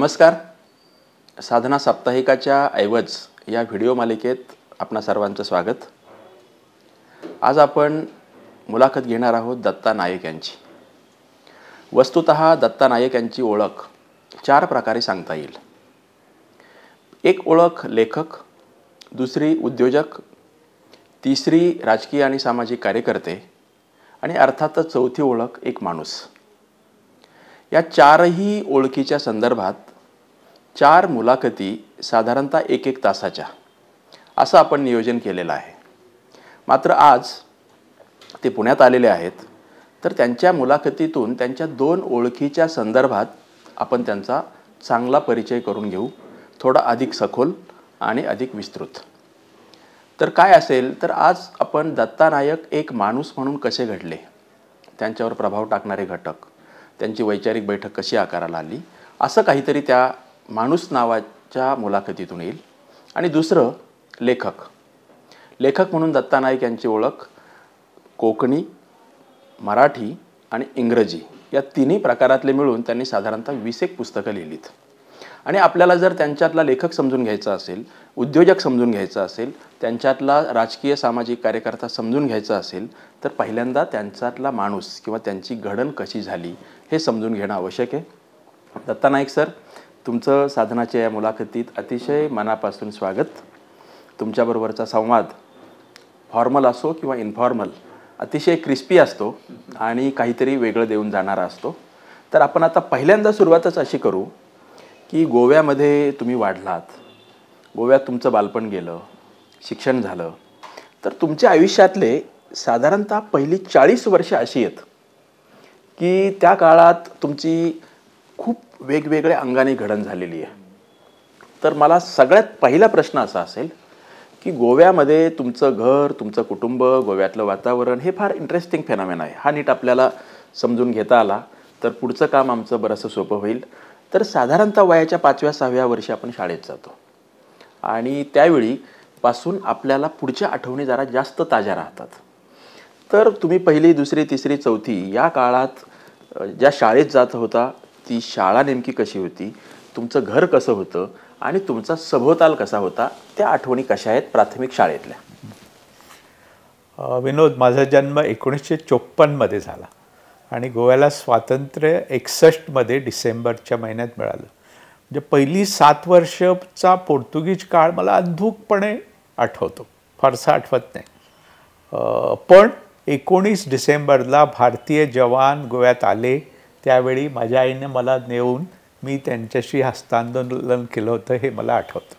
नमस्कार. साधना साप्ताहिकाच्या ऐवज या व्हिडिओ मालिकेत आपणा सर्वांचं स्वागत. आज आपण मुलाखत घेणार आहोत दत्ता नायक यांची. वस्तुतः दत्ता नायक यांची ओळख 4 प्रकारे सांगता येईल. एक ओळख लेखक, दुसरी उद्योजक, तिसरी राजकीय आणि सामाजिक कार्यकर्ते आणि अर्थातच चौथी ओळख एक माणूस. या 4ही ओळखीच्या संदर्भात 4 मुलाखती साधारणतः 1-1 तासाच्या असं आपण नियोजन केलेलं आहे. मात्र आज ते पुण्यात आलेले आहेत, तर त्यांच्या मुलाखतीतून त्यांच्या 2 ओळखीच्या संदर्भात आपण त्यांचा चांगला परिचय करून घेऊ, थोडा अधिक सखोल आणि अधिक विस्तृत. तर काय असेल तर आज आपण दत्ता नायक एक माणूस म्हणून कसे घडले, त्यांच्यावर प्रभाव टाकणारे घटक, त्यांची वैचारिक बैठक कशी आकाराला आली, असं काहीतरी त्या माणूस नावाच्या मुलाखतीतून येईल. आणि दुसरं लेखक म्हणून दत्ता नायक यांची ओळख कोकणी, मराठी आणि इंग्रजी या तिन्ही प्रकारातले मिळून त्यांनी साधारणतः 20 पुस्तकं लिहिलीत. आणि आपल्याला जर त्यांच्यातला लेखक समजून घ्यायचा असेल, उद्योजक समजून घ्यायचा असेल, त्यांच्यातला राजकीय सामाजिक कार्यकर्ता समजून घ्यायचा असेल, तर पहिल्यांदा त्यांच्यातला माणूस किंवा त्यांची घडण कशी झाली हे समजून घेणं आवश्यक आहे. दत्ता नायक सर, तुमचं साधनाच्या या मुलाखतीत अतिशय मनापासून स्वागत. तुमच्याबरोबरचा संवाद फॉर्मल असो किंवा इन्फॉर्मल अतिशय क्रिस्पी असतो आणि काहीतरी वेगळं देऊन जाणारा असतो. तर आपण आता पहिल्यांदा सुरुवातच अशी करू की गोव्यामध्ये तुम्ही वाढलात, गोव्यात तुमचं बालपण गेलं, शिक्षण झालं, तर तुमच्या आयुष्यातले साधारणतः पहिली 40 वर्ष अशी आहेत की त्या काळात तुमची खूप वेगवेगळ्या अंगाने घडण झालेली आहे. तर मला सगळ्यात पहिला प्रश्न असा असेल की गोव्यामध्ये तुमचं घर, तुमचं कुटुंब, गोव्यातलं वातावरण हे फार इंटरेस्टिंग फेनॉमेन आहे. हा नीट आपल्याला समजून घेता आला तर पुढचं काम आमचं बरंचसं सोपं होईल. तर साधारणतः वयाच्या 5व्या-6व्या वर्षी आपण शाळेत जातो आणि त्यावेळी पासून आपल्याला पुढच्या आठवणी जरा जास्त ताज्या राहतात. तर तुम्ही पहिली, दुसरी, तिसरी, चौथी या काळात ज्या शाळेत जात होता ती शाळा नेमकी कशी होती, तुमचं घर कसं होतं आणि तुमचा सभोवताल कसा होता, त्या आठवणी कशा आहेत प्राथमिक शाळेतल्या? विनोद, माझा जन्म 1954 मध्ये झाला आणि गोव्याला स्वातंत्र्य 61 मध्ये डिसेंबरच्या महिन्यात मिळालं. म्हणजे पहिली 7 वर्षाचा पोर्तुगीज काळ मला अंधुकपणे आठवतो, फारसा आठवत नाही. पण 19 डिसेंबरला भारतीय जवान गोव्यात आले, त्यावेळी माझ्या आईने मला नेऊन मी त्यांच्याशी हस्तांदोलन केलं होतं हे मला आठवतं.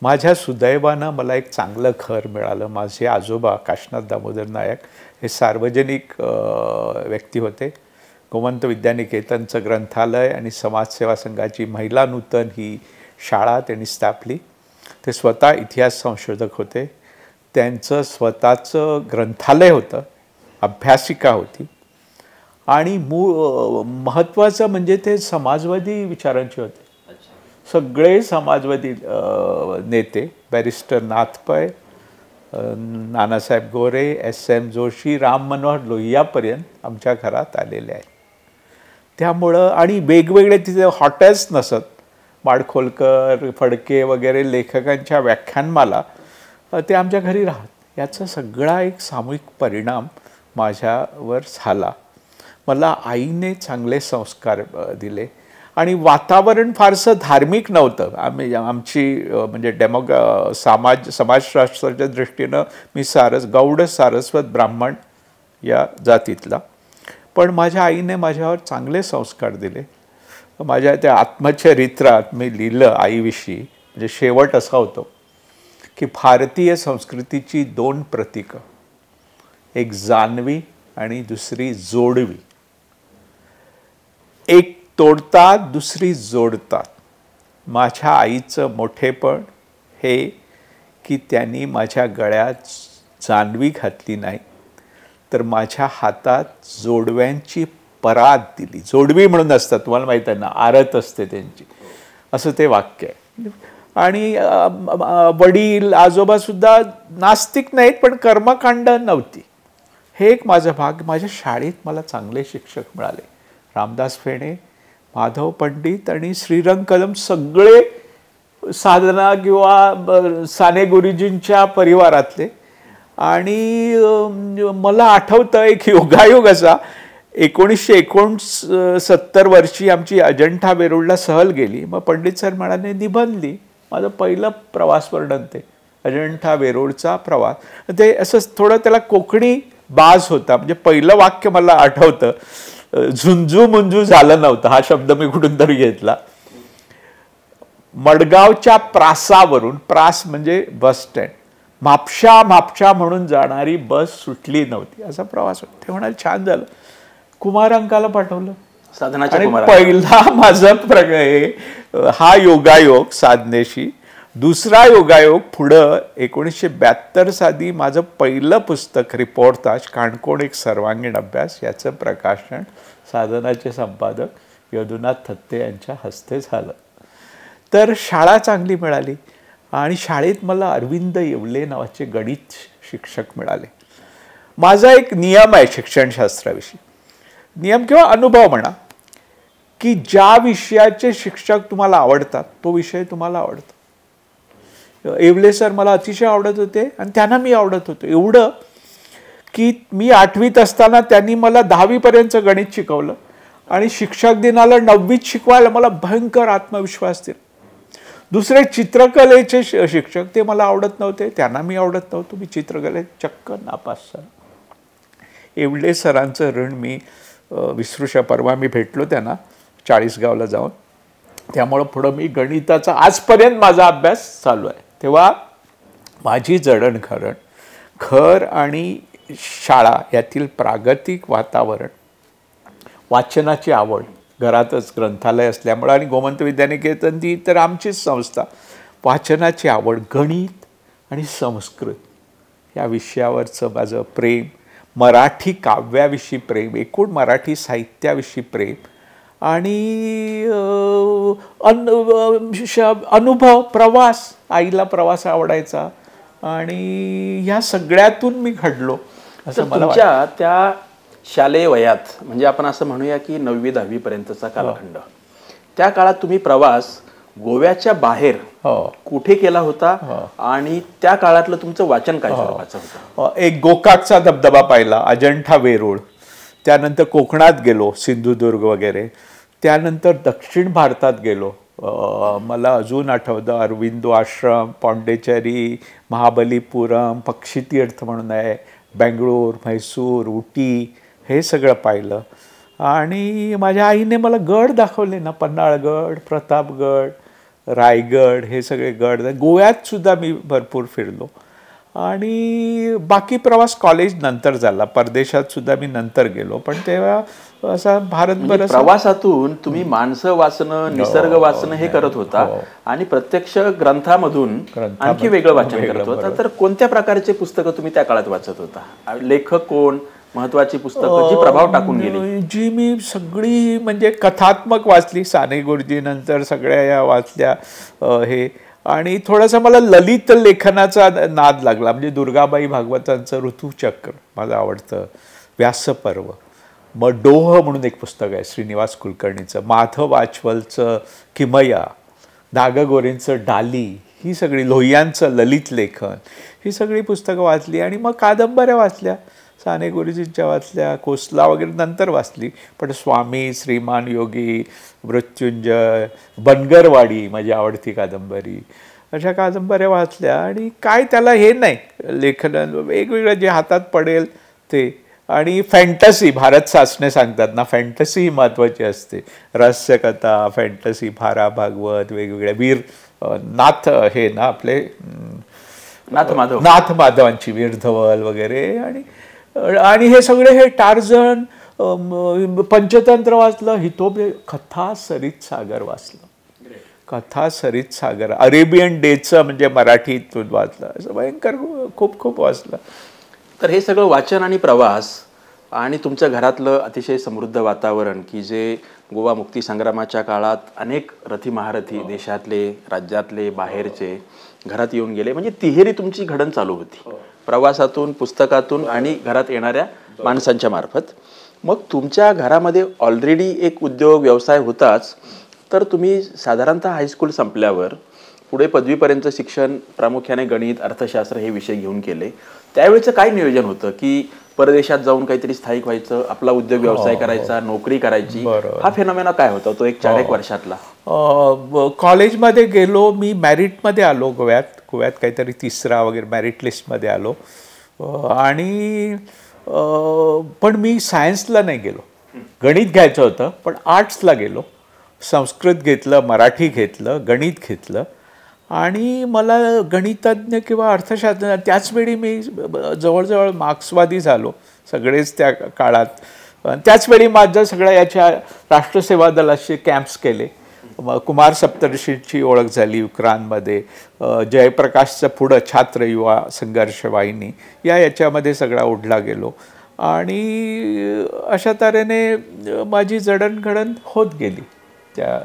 माझ्या सुदैवानं मला एक चांगलं घर मिळालं. माझे आजोबा काशीनाथ दामोदर नायक हे सार्वजनिक व्यक्ती होते. गोमंत विद्यानिकेतनचं ग्रंथालय आणि समाजसेवा संघाची महिला नूतन ही शाळा त्यांनी स्थापली. ते स्वतः इतिहास संशोधक होते. त्यांचं स्वतःचं ग्रंथालय होतं, अभ्यासिका होती आणि महत्त्वाचं म्हणजे ते समाजवादी विचारांचे होते. सगळे समाजवादी नेते, बॅरिस्टर नाथ पै, नानासाहेब गोरे, SM जोशी, राम मनोहर लोहियापर्यंत आमच्या घरात आलेले आहेत. त्यामुळं आणि वेगवेगळे तिथे हॉटेल्स नसत. माडखोलकर, फडके वगैरे लेखकांच्या व्याख्यानमाला ते आमच्या घरी राहत. याचा सगळा एक सामूहिक परिणाम माझ्यावर झाला. मला आईने चांगले संस्कार दिले आणि वातावरण फारसं धार्मिक नव्हतं. आमची म्हणजे समाजशास्त्राच्या दृष्टीनं मी गौड सारस्वत ब्राह्मण या जातीतला. पण माझ्या आईने माझ्यावर चांगले संस्कार दिले. माझ्या त्या आत्मचरित्रात मी लिहिलं आईविषयी, म्हणजे शेवट असा होतो की भारतीय संस्कृतीची 2 प्रतीकं, एक जाणवी आणि दुसरी जोडवी. एक तोडतात, दुसरी जोडतात. माझ्या आईचं मोठेपण हे की त्यांनी माझ्या गळ्यात जाणवी घातली नाही, तर माझ्या हातात जोडव्यांची परात दिली. जोडवी म्हणून असतात, तुम्हाला माहीत आहे ना, आरत असते त्यांची, असं ते वाक्य आहे. आणि वडील आजोबासुद्धा नास्तिक नाहीत, पण कर्मकांड नव्हती. हे एक माझा भाग. माझ्या शाळेत मला चांगले शिक्षक मिळाले. रामदास फेणे, माधव पंडित आणि श्रीरंग कदम सगळे साधना किंवा साने गुरुजींच्या परिवारातले. आणि मला आठवतं एक योगायोग असा, 1969 वर्षी आमची अजंठा वेरूळला सहल गेली. मग पंडित सर म्हणाले निबंधली. माझं पहिलं प्रवास वर्णन ते अजंठा वेरूळचा प्रवास. ते असं थोडं त्याला कोकणी बाज होता. म्हणजे पहिलं वाक्य मला आठवतं, झुंजू मुंजू झालं नव्हतं, हा शब्द मी कुठून तरी घेतला. मडगावच्या प्रासावरून, प्रास म्हणजे बस स्टँड, म्हापशा म्हणून जाणारी बस सुटली नव्हती, असा प्रवास होता. ते म्हणाले छान झालं, कुमार अंकाला पाठवलं साधनाच्या. आणि पहिला माझा हा योगायोग साधनेशी. दुसरा योगायोग पुढं 1972 साली माझं पहिलं पुस्तक रिपोर्ताज काणकोण एक सर्वांगीण अभ्यास, याचं प्रकाशन साधनाचे संपादक यदुनाथ थत्ते यांच्या हस्ते झालं. तर शाळा चांगली मिळाली आणि शाळेत मला अरविंद येवले नावाचे गणित शिक्षक मिळाले. माझा एक नियम आहे शिक्षणशास्त्राविषयी, नियम किंवा अनुभव म्हणा, की ज्या विषयाचे शिक्षक तुम्हाला आवडतात तो विषय तुम्हाला आवडतो. येवले सर मला अतिशय आवडत होते आणि त्यांना मी आवडत होतो. एवढं की मी 8वीत असताना त्यांनी मला 10वी पर्यंत गणित शिकवलं आणि शिक्षक दिनाला 9वीत शिकवायला मला भयंकर आत्मविश्वास दिला. दुसरे चित्रकलेचे शिक्षक, ते मला आवडत नव्हते, त्यांना मी आवडत नव्हतो, मी चित्रकलेत चक्क नापास झालो. येवले सरांचं ऋण मी विसरू शकत. परवा मी भेटलो त्यांना चाळीसगावला जाऊन. त्यामुळं पुढं मी गणिताचा आजपर्यंत माझा अभ्यास चालू आहे. तेव्हा माझी जडणघडण, घर आणि शाळा यातील प्रागतिक वातावरण, वाचनाची आवड, घरातच ग्रंथालय असल्यामुळं आणि गोमंत विद्यानिकेतन ती तर आमचीच संस्था, वाचनाची आवड, गणित आणि संस्कृत या विषयावरचं माझं प्रेम, मराठी काव्याविषयी प्रेम, एकूण मराठी साहित्याविषयी प्रेम आणि अनुभव, प्रवास, आईला प्रवास आवडायचा आणि ह्या सगळ्यातून मी घडलो असं मला वाटतं. त्या शालेय वयात, म्हणजे आपण असं म्हणूया की 9वी 10वी पर्यंतचा कालखंड, त्या काळात तुम्ही प्रवास गोव्याच्या बाहेर कुठे केला होता आणि त्या काळातलं तुमचं वाचन काय स्वरूपाचं होतं? एक गोकाकचा धबधबा पाहिला, अजंठा वेरूळ, त्यानंतर कोकणात गेलो, सिंधुदुर्ग वगैरे, त्यानंतर दक्षिण भारतात गेलो. मला अजून आठवतं अरविंदो आश्रम, पॉंडेचेरी, महाबलीपुरम, पक्षीतीर्थ म्हणून आहे, बेंगळूर, म्हैसूर, उटी, हे सगळं पाहिलं. आणि माझ्या आईने मला गड दाखवले ना, पन्हाळगड, प्रतापगड, रायगड, हे सगळे गड. गोव्यात सुद्धा मी भरपूर फिरलो. आणि बाकी प्रवास कॉलेज नंतर झाला, परदेशात सुद्धा मी नंतर गेलो. पण तेव्हा असा भारतभर प्रवासातून तुम्ही माणसं वाचणं, निसर्ग वाचणं हे करत होता आणि प्रत्यक्ष ग्रंथामधून आणखी वेगळं वाचन करत होता. तर कोणत्या प्रकारचे पुस्तकं तुम्ही त्या काळात वाचत होता? लेखक कोण, महत्वाची पुस्तकं जी प्रभाव टाकून गेली? जी मी सगळी म्हणजे कथात्मक वाचली, साने गुरुजी, नंतर सगळ्या या वाचल्या हे. आणि थोडासा मला ललित लेखनाचा नाद लागला. म्हणजे दुर्गाबाई भागवतांचं ऋतुचक्र माझं आवडतं, व्यासपर्व, मग डोह म्हणून एक पुस्तक आहे श्रीनिवास कुलकर्णीचं, माधव आचवलचं किमया, दागगोरेंचं डाली, ही सगळी, लोहियांचं ललित लेखन, ही सगळी पुस्तकं वाचली. आणि मग कादंबऱ्या वाचल्या, साने गुरुजींच्या वाचल्या, कोसला वगैरे नंतर वाचली. पण स्वामी, श्रीमान योगी, मृत्युंजय, बनगरवाडी माझी आवडती कादंबरी, अशा कादंबऱ्या वाचल्या. आणि काय त्याला हे नाही, लेखन वेगवेगळं जे हातात पडेल ते. आणि फॅन्टसी, भारत सासने सांगतात ना, फॅन्टसी ही महत्त्वाची असते, रहस्यकथा, फॅन्टसी, भारा भागवत, वेगवेगळ्या वीर नाथ, हे ना आपले नाथ माधवांची वीर धवल वगैरे. आणि हे सगळे, हे टार्झन, पंचतंत्र वाचलं, हितोबे, कथा सरित सागर वाचलं, कथा सरित सागर, अरेबियन डेचं म्हणजे मराठीतून वाचलं, असं भयंकर खूप खूप वाचलं. तर हे सगळं वाचन आणि प्रवास आणि तुमच्या घरातलं अतिशय समृद्ध वातावरण, की जे गोवा मुक्ती संग्रामाच्या काळात अनेक रथी महारथी, देशातले, राज्यातले, बाहेरचे घरात येऊन गेले, म्हणजे तिहेरी तुमची घडण चालू होती, प्रवासातून, पुस्तकातून आणि घरात येणाऱ्या माणसांच्या मार्फत. मग तुमच्या घरामध्ये ऑलरेडी एक उद्योग व्यवसाय होताच, तर तुम्ही साधारणतः हायस्कूल संपल्यावर पुढे पदवीपर्यंत शिक्षण प्रामुख्याने गणित, अर्थशास्त्र हे विषय घेऊन केले. त्यावेळेचं काय नियोजन होतं की परदेशात जाऊन काहीतरी स्थायिक व्हायचं, आपला उद्योग व्यवसाय करायचा, नोकरी करायची? हा फेनॉमेना काय होता तो एक 4-1 वर्षातला? कॉलेजमध्ये गेलो मी, मॅरिटमध्ये आलो गोव्यात काहीतरी 3रा वगैरे मॅरिट लिस्टमध्ये आलो. आणि पण मी सायन्सला नाही गेलो. गणित घ्यायचं होतं पण आर्ट्सला गेलो. संस्कृत घेतलं, मराठी घेतलं, गणित घेतलं. आणि मला गणितज्ञ किंवा अर्थशास्त्र, त्याचवेळी मी जवळजवळ मार्क्सवादी झालो सगळेच त्या काळात. त्याचवेळी माझं सगळ्या याच्या राष्ट्रसेवा दलाचे कॅम्प्स केले. कुमार सप्तर्षीची ओळख झाली युक्रानमध्ये. जयप्रकाशचं पुढं छात्र युवा संघर्ष वाहिनी याच्यामध्ये सगळा ओढला गेलो. आणि अशा तऱ्हेने माझी जडणघडण होत गेली त्या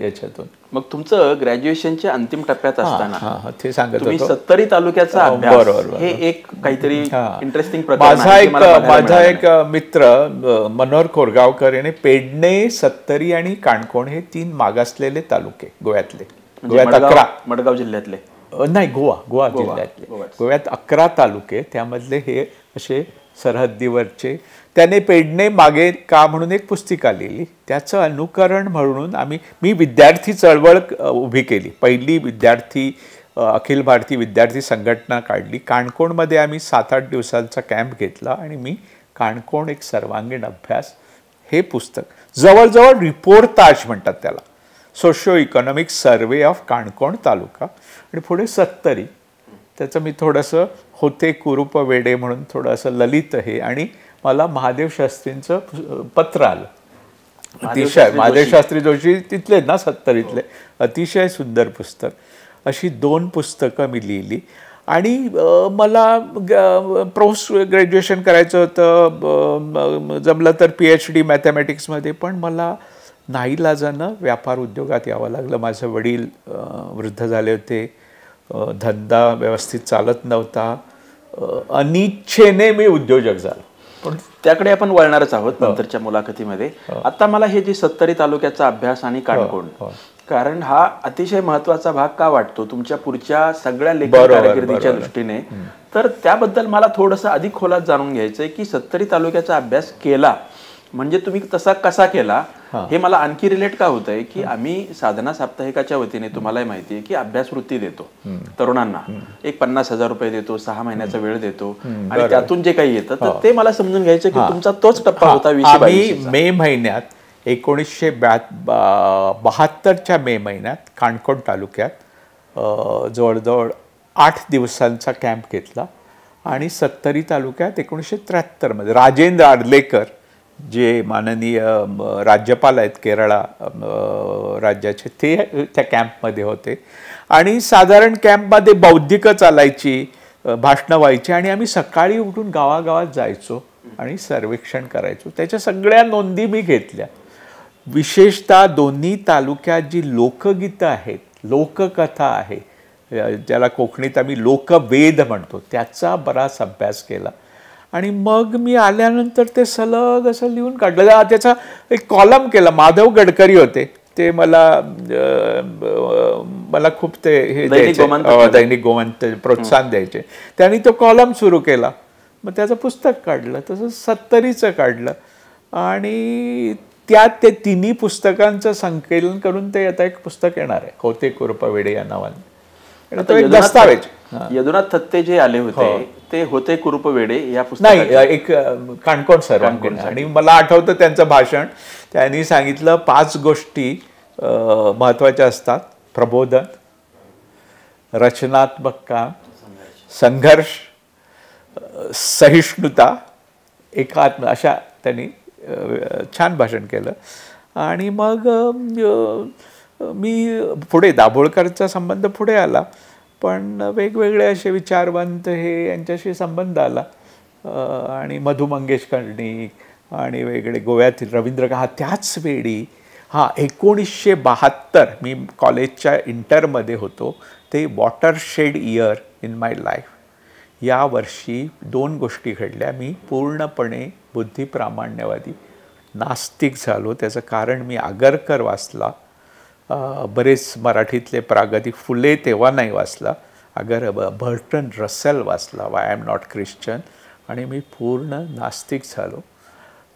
याच्यातून. मग तुमचं ग्रॅज्युएशनच्या अंतिम टप्प्यात असताना ते सांगत तुम्ही 70 तालुक्याचा अभ्यास, हे एक काहीतरी इंटरेस्टिंग प्रकार. माझा एक मित्र मनोहर कोरगावकर याने पेडणे, सत्तरी आणि काणकोण हे 3 मागासलेले तालुके गोव्यातले, गोव्यात 11, मडगाव जिल्ह्यातले नाही, गोवा जिल्ह्यातले, गोव्यात 11 तालुके, त्यामधले हे असे सरहद्दीवरचे. त्याने पेडणे मागे का म्हणून एक पुस्तिका लिहिली. त्याचं अनुकरण म्हणून मी विद्यार्थी चळवळ उभी केली. पहिली अखिल भारतीय विद्यार्थी संघटना काढली. काणकोणमध्ये आम्ही 7-8 दिवसांचा कॅम्प घेतला आणि मी काणकोण एक सर्वांगीण अभ्यास हे पुस्तक, जवळजवळ रिपोर्ट ताज म्हणतात त्याला, socio economic survey of Canacona taluka. आणि पुढे सत्तरी, त्याचं मी थोडंसं होते कुरूप वेडे म्हणून थोडंसं ललित हे. आणि मला महादेव शास्त्रींचं पत्र आलं. अतिशय, महादेव शास्त्री जोशी तिथले ना, सत्तरीतले, अतिशय सुंदर पुस्तक. अशी 2 पुस्तकं मी लिहिली. आणि मला पोस्ट ग्रॅज्युएशन करायचं होतं, जमलं तर PhD मॅथमॅटिक्समध्ये. पण मला नाईलाजानं व्यापार उद्योगात यावं लागलं. माझे वडील वृद्ध झाले होते, धंदा व्यवस्थित चालत नव्हता. अनिच्छेने मी उद्योजक झालो. पण त्याकडे आपण वळणारच आहोत नंतरच्या मुलाखतीमध्ये. आता मला हे जे 70 तालुक्याचा अभ्यास आणि काणकोण, कारण हा अतिशय महत्वाचा भाग का वाटतो तुमच्या पुढच्या सगळ्या लेखन कारकिर्दीच्या दृष्टीने, तर त्याबद्दल मला थोडंसं अधिक खोलात जाणून घ्यायचंय की 70 तालुक्याचा अभ्यास केला म्हणजे तुम्ही तसा कसा केला, हे मला आणखी रिलेट का होतंय की आम्ही साधना साप्ताहिकाच्या वतीने, तुम्हालाही माहिती आहे की अभ्यासवृत्ती देतो तरुणांना. एक 50,000 रुपये देतो, 6 महिन्याचा वेळ देतो. आणि त्यातून जे काही येतं तर ते मला समजून घ्यायचं की तुमचा तोच टप्पा होता. मे महिन्यात 1972च्या मे महिन्यात काणकोण तालुक्यात जवळजवळ 8 दिवसांचा कॅम्प घेतला. आणि 70 तालुक्यात 1973 मध्ये राजेंद्र आर्लेकर, जे माननीय राज्यपाल आहेत केरळा राज्याचे, ते त्या कॅम्पमध्ये होते. आणि साधारण कॅम्पमध्ये बौद्धिकं चालायची, भाषणं व्हायची. आणि आम्ही सकाळी उठून गावागावात जायचो आणि सर्वेक्षण करायचो. त्याच्या सगळ्या नोंदी मी घेतल्या. विशेषतः दोन्ही तालुक्यात जी लोकगीतं आहेत, लोककथा आहे, ज्याला कोकणीत आम्ही लोकवेद म्हणतो, त्याचा बराच अभ्यास केला. आणि मग मी आल्यानंतर ते सलग असं लिहून काढलं. त्याचा एक कॉलम केला. माधव गडकरी होते, ते मला खूप ते हे दैनिक गोमंत प्रोत्साहन द्यायचे. त्यांनी तो कॉलम सुरू केला. मग त्याचं पुस्तक काढलं. तसं 70चं काढलं. आणि त्यात ते 3 पुस्तकांचं संकलन करून ते आता एक पुस्तक येणार आहे, होते कुरूप वेडे या नावाने. तो एक दस्तावेज. यदुनाथ थत्ते जे आले होते ते होते कुरूप वेडे या पुस्तकात, नाही, एक काणकोण सर्वांगीण. आणि मला आठवतं त्यांचं भाषण. त्यांनी सांगितलं 5 गोष्टी महत्त्वाच्या असतात: प्रबोधन, रचनात्मक काम, संघर्ष, सहिष्णुता, एकात्म. अशा त्यांनी छान भाषण केलं. आणि मग मी पुढे दाभोळकरचा संबंध पुढे आला. पण वेगवेगळे असे विचारवंत हे यांच्याशी संबंध आला. आणि मधु मंगेश कर्णिक आणि वेगळे गोव्यातील रवींद्र त्याच वेळी 1972 मी कॉलेजच्या इंटरमध्ये होतो. ते watershed year in my life. यावर्षी 2 गोष्टी घडल्या. मी पूर्णपणे बुद्धिप्रामाण्यवादी नास्तिक झालो. त्याचं कारण मी आगरकर वाचला, बरेच मराठीतले प्रागतिक, फुले तेव्हा नाही वाचला, बर्टन रसेल वाचला, Y I am not Christian, आणि मी पूर्ण नास्तिक झालो.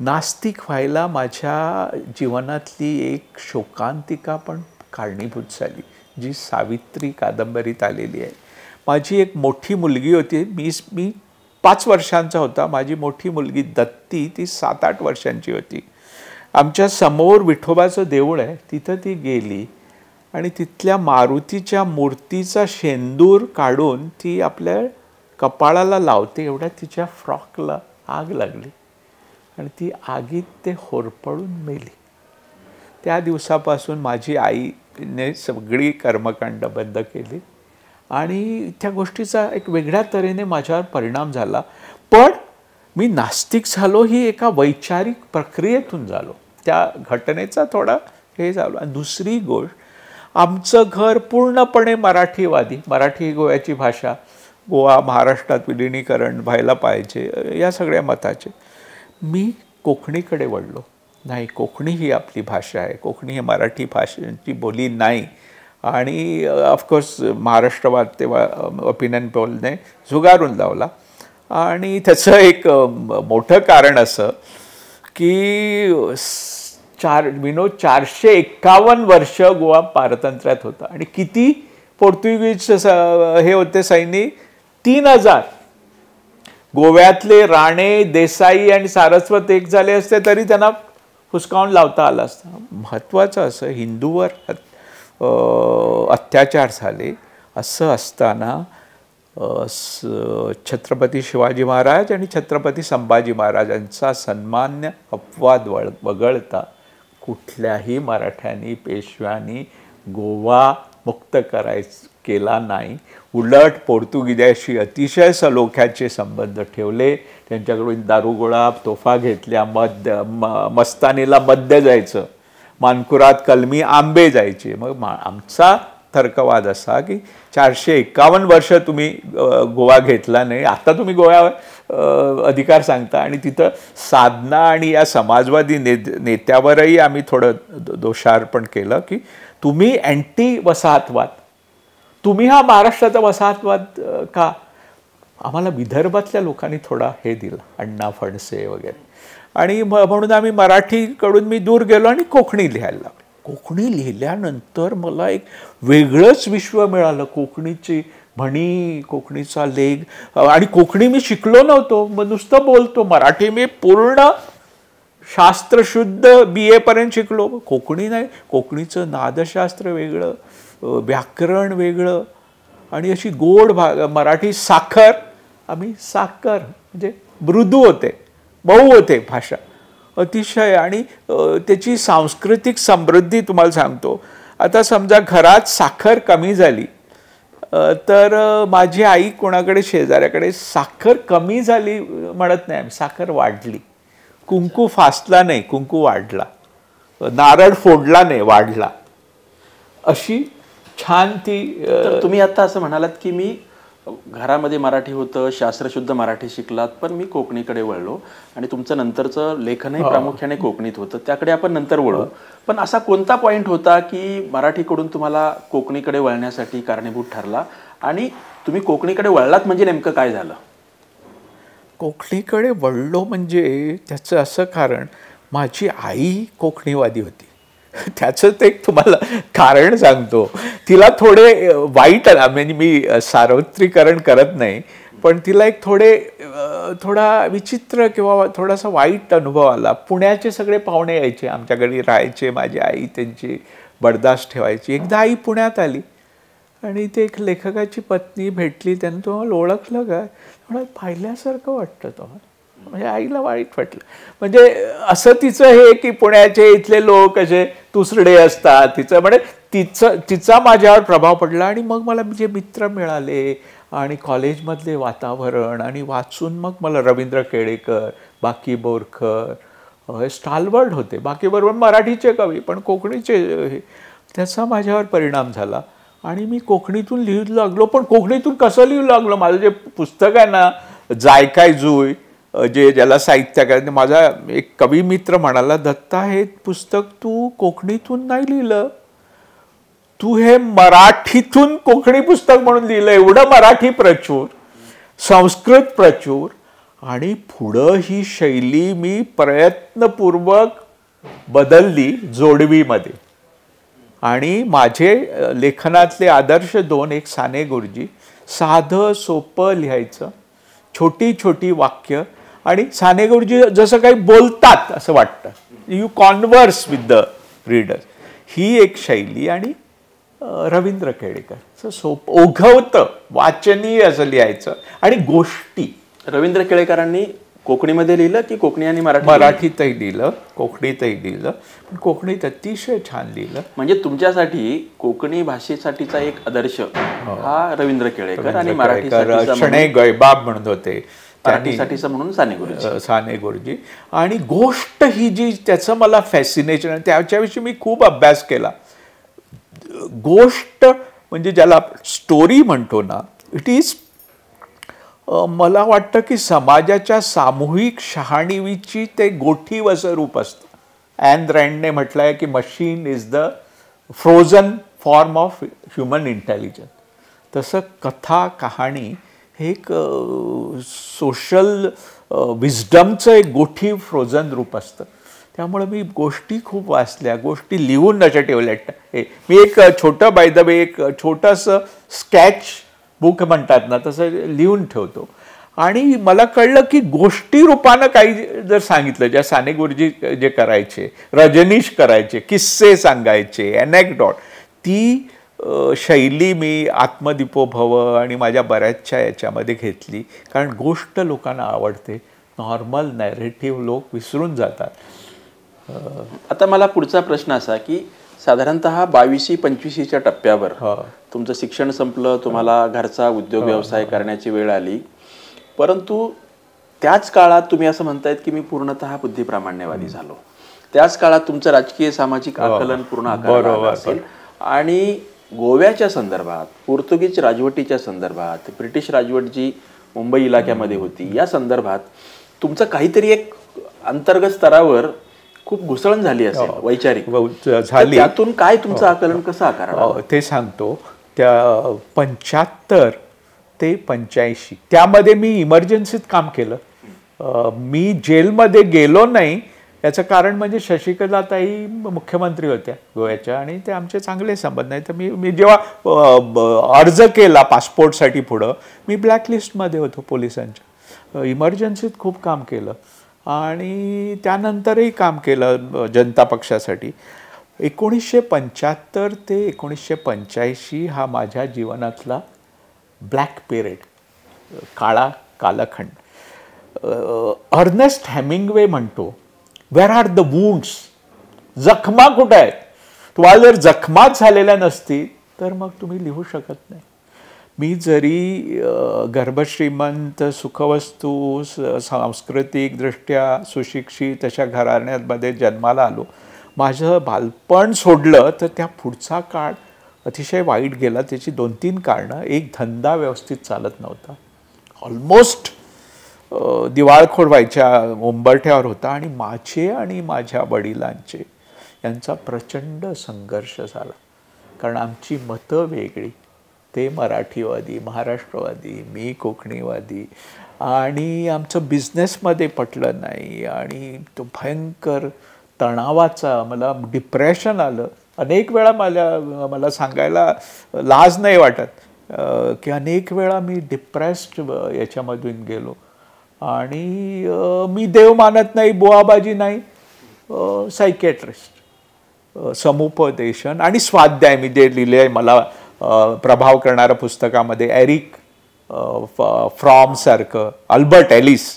नास्तिक व्हायला माझ्या जीवनातली एक शोकांतिका पण कारणीभूत झाली, जी सावित्री कादंबरीत आलेली आहे. माझी एक मोठी मुलगी होती, मी 5 वर्षांचा होता. माझी मोठी मुलगी दत्ती, ती 7-8 वर्षांची होती. आमच्या समोर विठोबाचं देऊळ आहे, तिथं ती गेली आणि तिथल्या मारुतीच्या मूर्तीचा शेंदूर काढून ती आपल्या कपाळाला लावते, एवढ्या तिच्या फ्रॉकला आग लागली आणि ती आगीत ते होरपळून मेली. त्या दिवसापासून माझी आईने सगळी कर्मकांड बंद केली आणि त्या गोष्टीचा एक वेगळ्या तऱ्हेने माझ्यावर परिणाम झाला. पण मी नास्तिक झालो ही एका वैचारिक प्रक्रियेतून झालो, त्या घटनेचा थोडा हे झालो. आणि दुसरी गोष्ट, आमचं घर पूर्णपणे मराठीवादी, मराठी ही गोव्याची भाषा, गोवा महाराष्ट्रात विलिनीकरण व्हायला पाहिजे या सगळ्या मताचे. मी कोकणीकडे वळलो. नाही, कोकणी ही आपली भाषा आहे, कोकणी ही मराठी भाषेची बोली नाही. आणि ऑफकोर्स महाराष्ट्रवाद तेव्हा ओपिनियन पोलने झुगारून लावला. आणि त्याचं एक मोठं कारण असं की 451 वर्ष गोवा पारतंत्र्यात होता आणि किती पोर्तुगीज हे होते सैनिक, 3000. गोव्यातले राणे, देसाई आणि सारस्वत एक झाले असते तरी त्यांना हुसकावून लावता आलं असतं. महत्त्वाचं असं, हिंदूवर अत्याचार झाले असं असताना छत्रपती शिवाजी महाराज आणि छत्रपती संभाजी महाराजांचा सन्मान्य अपवाद वगळता कुठल्याही मराठ्यांनी, पेशव्यांनी गोवा मुक्त केला नाही. उलट पोर्तुगीजाशी अतिशय सलोख्याचे संबंध ठेवले, त्यांच्याकडून दारुगोळा, तोफा घेतल्या, मस्तानीला मद्य जायचं, मानकुरात कलमी आंबे जायचे. मग आमचा तर्कवाद असा की 451 वर्ष तुम्ही गोवा घेतला नाही, आता तुम्ही गोव्यावर अधिकार सांगता. आणि तिथं साधना आणि या समाजवादी नेत्यावरही आम्ही थोडं दोषारोपण केलं की तुम्ही अँटी वसाहतवाद, तुम्ही हा महाराष्ट्राचा वसाहतवाद का. आम्हाला विदर्भातल्या लोकांनी थोडा हे दिला, अण्णा फणसे वगैरे. आणि म्हणून आम्ही मराठीकडून मी दूर गेलो आणि कोकणी लिहायला लागलो. कोकणी लिहिल्यानंतर मला एक वेगळंच विश्व मिळालं. कोकणीची म्हणी, कोकणीचा लेख, आणि कोकणी मी शिकलो नव्हतो, मग नुसतं बोलतो. मराठी मी पूर्ण शास्त्रशुद्ध BA पर्यंत शिकलो, कोकणी नाही. कोकणीचं नादशास्त्र वेगळं, व्याकरण वेगळं, आणि अशी गोड मराठी साखर, आम्ही साखर म्हणजे मृदू होते, मऊ होते भाषा अतिशय. आणि त्याची सांस्कृतिक समृद्धी तुम्हाला सांगतो. आता समजा घरात साखर कमी झाली तर माझी आई कोणाकडे शेजाऱ्याकडे साखर कमी झाली म्हणत नाही, साखर वाढली. कुंकू फासला नाही, कुंकू वाढला. नारळ फोडला नाही, वाढला. अशी छान ती. तुम्ही आता असं म्हणालात की मी घरामध्ये मराठी होतं, शास्त्रशुद्ध मराठी शिकलात, पण मी कोकणीकडे वळलो आणि तुमचं नंतरचं लेखनही प्रामुख्याने कोकणीत होतं, त्याकडे आपण नंतर वळू. पण असा कोणता पॉईंट होता की मराठीकडून तुम्हाला कोकणीकडे वळण्यासाठी कारणीभूत ठरला आणि तुम्ही कोकणीकडे वळलात, म्हणजे नेमकं काय झालं? कोकणीकडे वळलो म्हणजे त्याचं असं कारण, माझी आई कोकणीवादी होती. त्याचं ते एक तुम्हाला कारण सांगतो. तिला थोडे वाईट, म्हणजे मी सार्वत्रिकरण करत नाही, पण तिला एक थोडा विचित्र किंवा थोडासा वाईट अनुभव आला. पुण्याचे सगळे पाहुणे यायचे, आमच्याकडे राहायचे, माझी आई त्यांची बडदास्त ठेवायची. एकदा आई पुण्यात आली आणि ते एक लेखकाची पत्नी भेटली, त्यांनी तुम्हाला ओळखलं काय, म्हणून पाहिल्यासारखं वाटतं तुम्हाला. म्हणजे आईला वाईट वाटलं. म्हणजे असं तिचं हे की पुण्याचे इथले लोक असे तुसडे असतात, तिचं म्हणजे तिचा माझ्यावर प्रभाव पडला. आणि मग मला जे मित्र मिळाले आणि कॉलेजमधले वातावरण, आणि वाचून मग मला रवींद्र केळेकर, बाकी बोरकर स्टालवर्ड होते. बाकी बरोबर मराठीचे कवी, पण कोकणीचे, त्याचा माझ्यावर परिणाम झाला. आणि मी कोकणीतून लिहू लागलो. पण कोकणीतून कसं लिहू लागलो, माझं जे पुस्तक आहे ना जाय काय जुय, जे ज्याला साहित्य, माझा एक कवी मित्र म्हणाला, दत्ता हे पुस्तक तू कोकणीतून नाही लिहिलं, तू हे मराठीतून कोकणी पुस्तक म्हणून लिहिलं. एवढं मराठी प्रचूर, संस्कृत प्रचूर, आणि पुढं ही शैली मी प्रयत्नपूर्वक बदलली जोडवीमध्ये. आणि माझे लेखनातले आदर्श दोन, एक साने गुरुजी, साधं सोपं लिहायचं, छोटी छोटी वाक्य, आणि साने गुरुजी जसं काही बोलतात असं वाटतं, you converse with the reader, ही एक शैली. आणि रवींद्र केळेकर सोपं, ओघवतं, वाचनीय असं लिहायचं. आणि गोष्टी रवींद्र केळेकरांनी कोकणीमध्ये लिहिलं की कोकणी आणि मराठीतही लिहिलं, कोकणीतही लिहिलं, पण कोकणीत अतिशय छान लिहिलं. म्हणजे तुमच्यासाठी कोकणी भाषेसाठीचा एक आदर्श हा रवींद्र केळेकर, आणि मराठीसाठी शणे गयबाब म्हणत होते, मराठीसाठीचा म्हणून साने गुरुजी. आणि गोष्ट ही जी त्याचं मला फॅसिनेशन आहे, त्याच्याविषयी मी खूप अभ्यास केला. गोष्ट म्हणजे ज्याला स्टोरी म्हणतो ना, इट इज, मला वाटतं की समाजाच्या सामूहिक शहाणीवीची ते गोठीवसं रूप असतं. ॲन रँडने म्हटलं आहे की machine is the frozen form of human intelligence. तसं कथा, कहाणी हे एक सोशल विजडमचं एक गोठी फ्रोझन रूप असतं. त्यामुळे मी गोष्टी खूप वाचल्या, गोष्टी लिहून अशा ठेवल्या. मी एक छोटं, बाय द वे, एक छोटंसं स्केच बुक म्हणतात ना तसं लिहून ठेवतो. आणि मला कळलं की गोष्टी रूपानं काही जर सांगितलं, ज्या साने गुरुजी जे करायचे, रजनीश करायचे, किस्से सांगायचे, ॲनेक्डॉट, ती शैली मी आत्मदीपोभव आणि माझ्या बऱ्याचशा याच्यामध्ये घेतली. कारण गोष्ट लोकांना आवडते, नॉर्मल नॅरेटिव्ह लोक विसरून जातात. आता मला पुढचा प्रश्न असा की साधारणतः 22-25च्या टप्प्यावर तुमचं शिक्षण संपलं, तुम्हाला घरचा उद्योग व्यवसाय करण्याची वेळ आली, परंतु त्याच काळात तुम्ही असं म्हणतायत की मी पूर्णतः बुद्धिप्रामाण्यवादी झालो. त्याच काळात तुमचं राजकीय सामाजिक आकलन पूर्ण आकाराला असेल. आणि गोव्याच्या संदर्भात, पोर्तुगीज राजवटीच्या संदर्भात, ब्रिटिश राजवट जी मुंबई इलाक्यामध्ये होती, या संदर्भात तुमचं काहीतरी एक अंतर्गत स्तरावर खूप घुसळण झाली असेल, वैचारिक झाली. त्यातून काय तुमचं आकलन कसं आकारलं ते सांगतो. त्या 75 ते 85 त्यामध्ये मी इमर्जन्सीत काम केलं. मी जेलमध्ये गेलो नाही, याचं कारण म्हणजे शशिकलाताई मुख्यमंत्री होत्या गोव्याच्या, आणि ते आमचे चांगले संबंध नाही. तर मी जेव्हा अर्ज केला पासपोर्टसाठी पुढं, मी ब्लॅकलिस्टमध्ये होतो पोलिसांच्या. इमर्जन्सीत खूप काम केलं आणि त्यानंतरही काम केलं जनता पक्षासाठी. 1975 ते 1985 हा माझ्या जीवनातला ब्लॅक पिरियड, काळा कालखंड. अर्नेस्ट हेमिंग्वे म्हणतो, वेअर आर द वुंड्स, जखमा कुठे आहेत. तुम्हाला जर जखमाच झालेल्या नसतील तर मग तुम्ही लिहू शकत नाही. मी जरी गर्भश्रीमंत, सुखवस्तू, सांस्कृतिकदृष्ट्या सुशिक्षित अशा घराण्यामध्ये जन्माला आलो, माझं बालपण सोडलं तर त्या पुढचा काळ अतिशय वाईट गेला. त्याची 2-3 कारणं. एक, धंदा व्यवस्थित चालत नव्हता, ऑलमोस्ट दिवाळखोर व्हायच्या उंबरठ्यावर होता. आणि माझे आणि माझ्या वडिलांचे यांचा प्रचंड संघर्ष झाला, कारण आमची मतं वेगळी. ते मराठीवादी, महाराष्ट्रवादी, मी कोकणीवादी, आणि आमचं बिझनेसमध्ये पटलं नाही. आणि तो भयंकर तणावाचा, मला डिप्रेशन आलं. अनेक वेळा मला सांगायला लाज नाही वाटत की अनेक वेळा मी डिप्रेस्ड याच्यामधून गेलो. आणि मी देव मानत नाही, बुवाबाजी नाही, सायकॅट्रिस्ट, समुपदेशन आणि स्वाध्याय मी जे लिहिले आहे मला प्रभाव करणाऱ्या पुस्तकामध्ये, एरिक फ्रॉम सारखं, अल्बर्ट एलिस,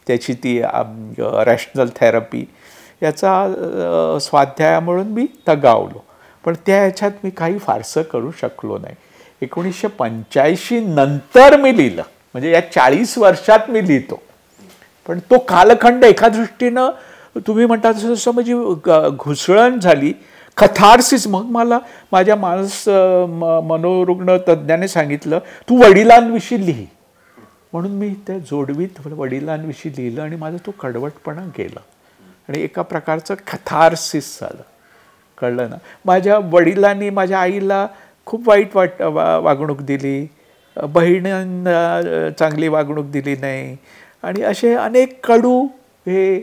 त्याची ती रॅशनल थेरपी, याचा स्वाध्याय म्हणून मी तगावलो. पण त्या ह्याच्यात मी काही फारसं करू शकलो नाही. 1985 नंतर मी लिहिलं, म्हणजे या 40 वर्षात मी लिहितो. पण तो कालखंड एका दृष्टीनं तुम्ही म्हणता तसं म्हणजे घुसळण झाली, कथार्सिस. मग मला माझ्या मनोरुग्ण तज्ज्ञाने सांगितलं तू वडिलांविषयी लिही, म्हणून मी त्या जोडवीत वडिलांविषयी लिहिलं आणि माझा तो कडवटपणा गेला आणि एका प्रकारचं कथार्सिस झालं. कळलं ना. माझ्या वडिलांनी माझ्या आईला खूप वाईट वागणूक दिली, बहिणींना चांगली वागणूक दिली नाही आणि असे अनेक कडू हे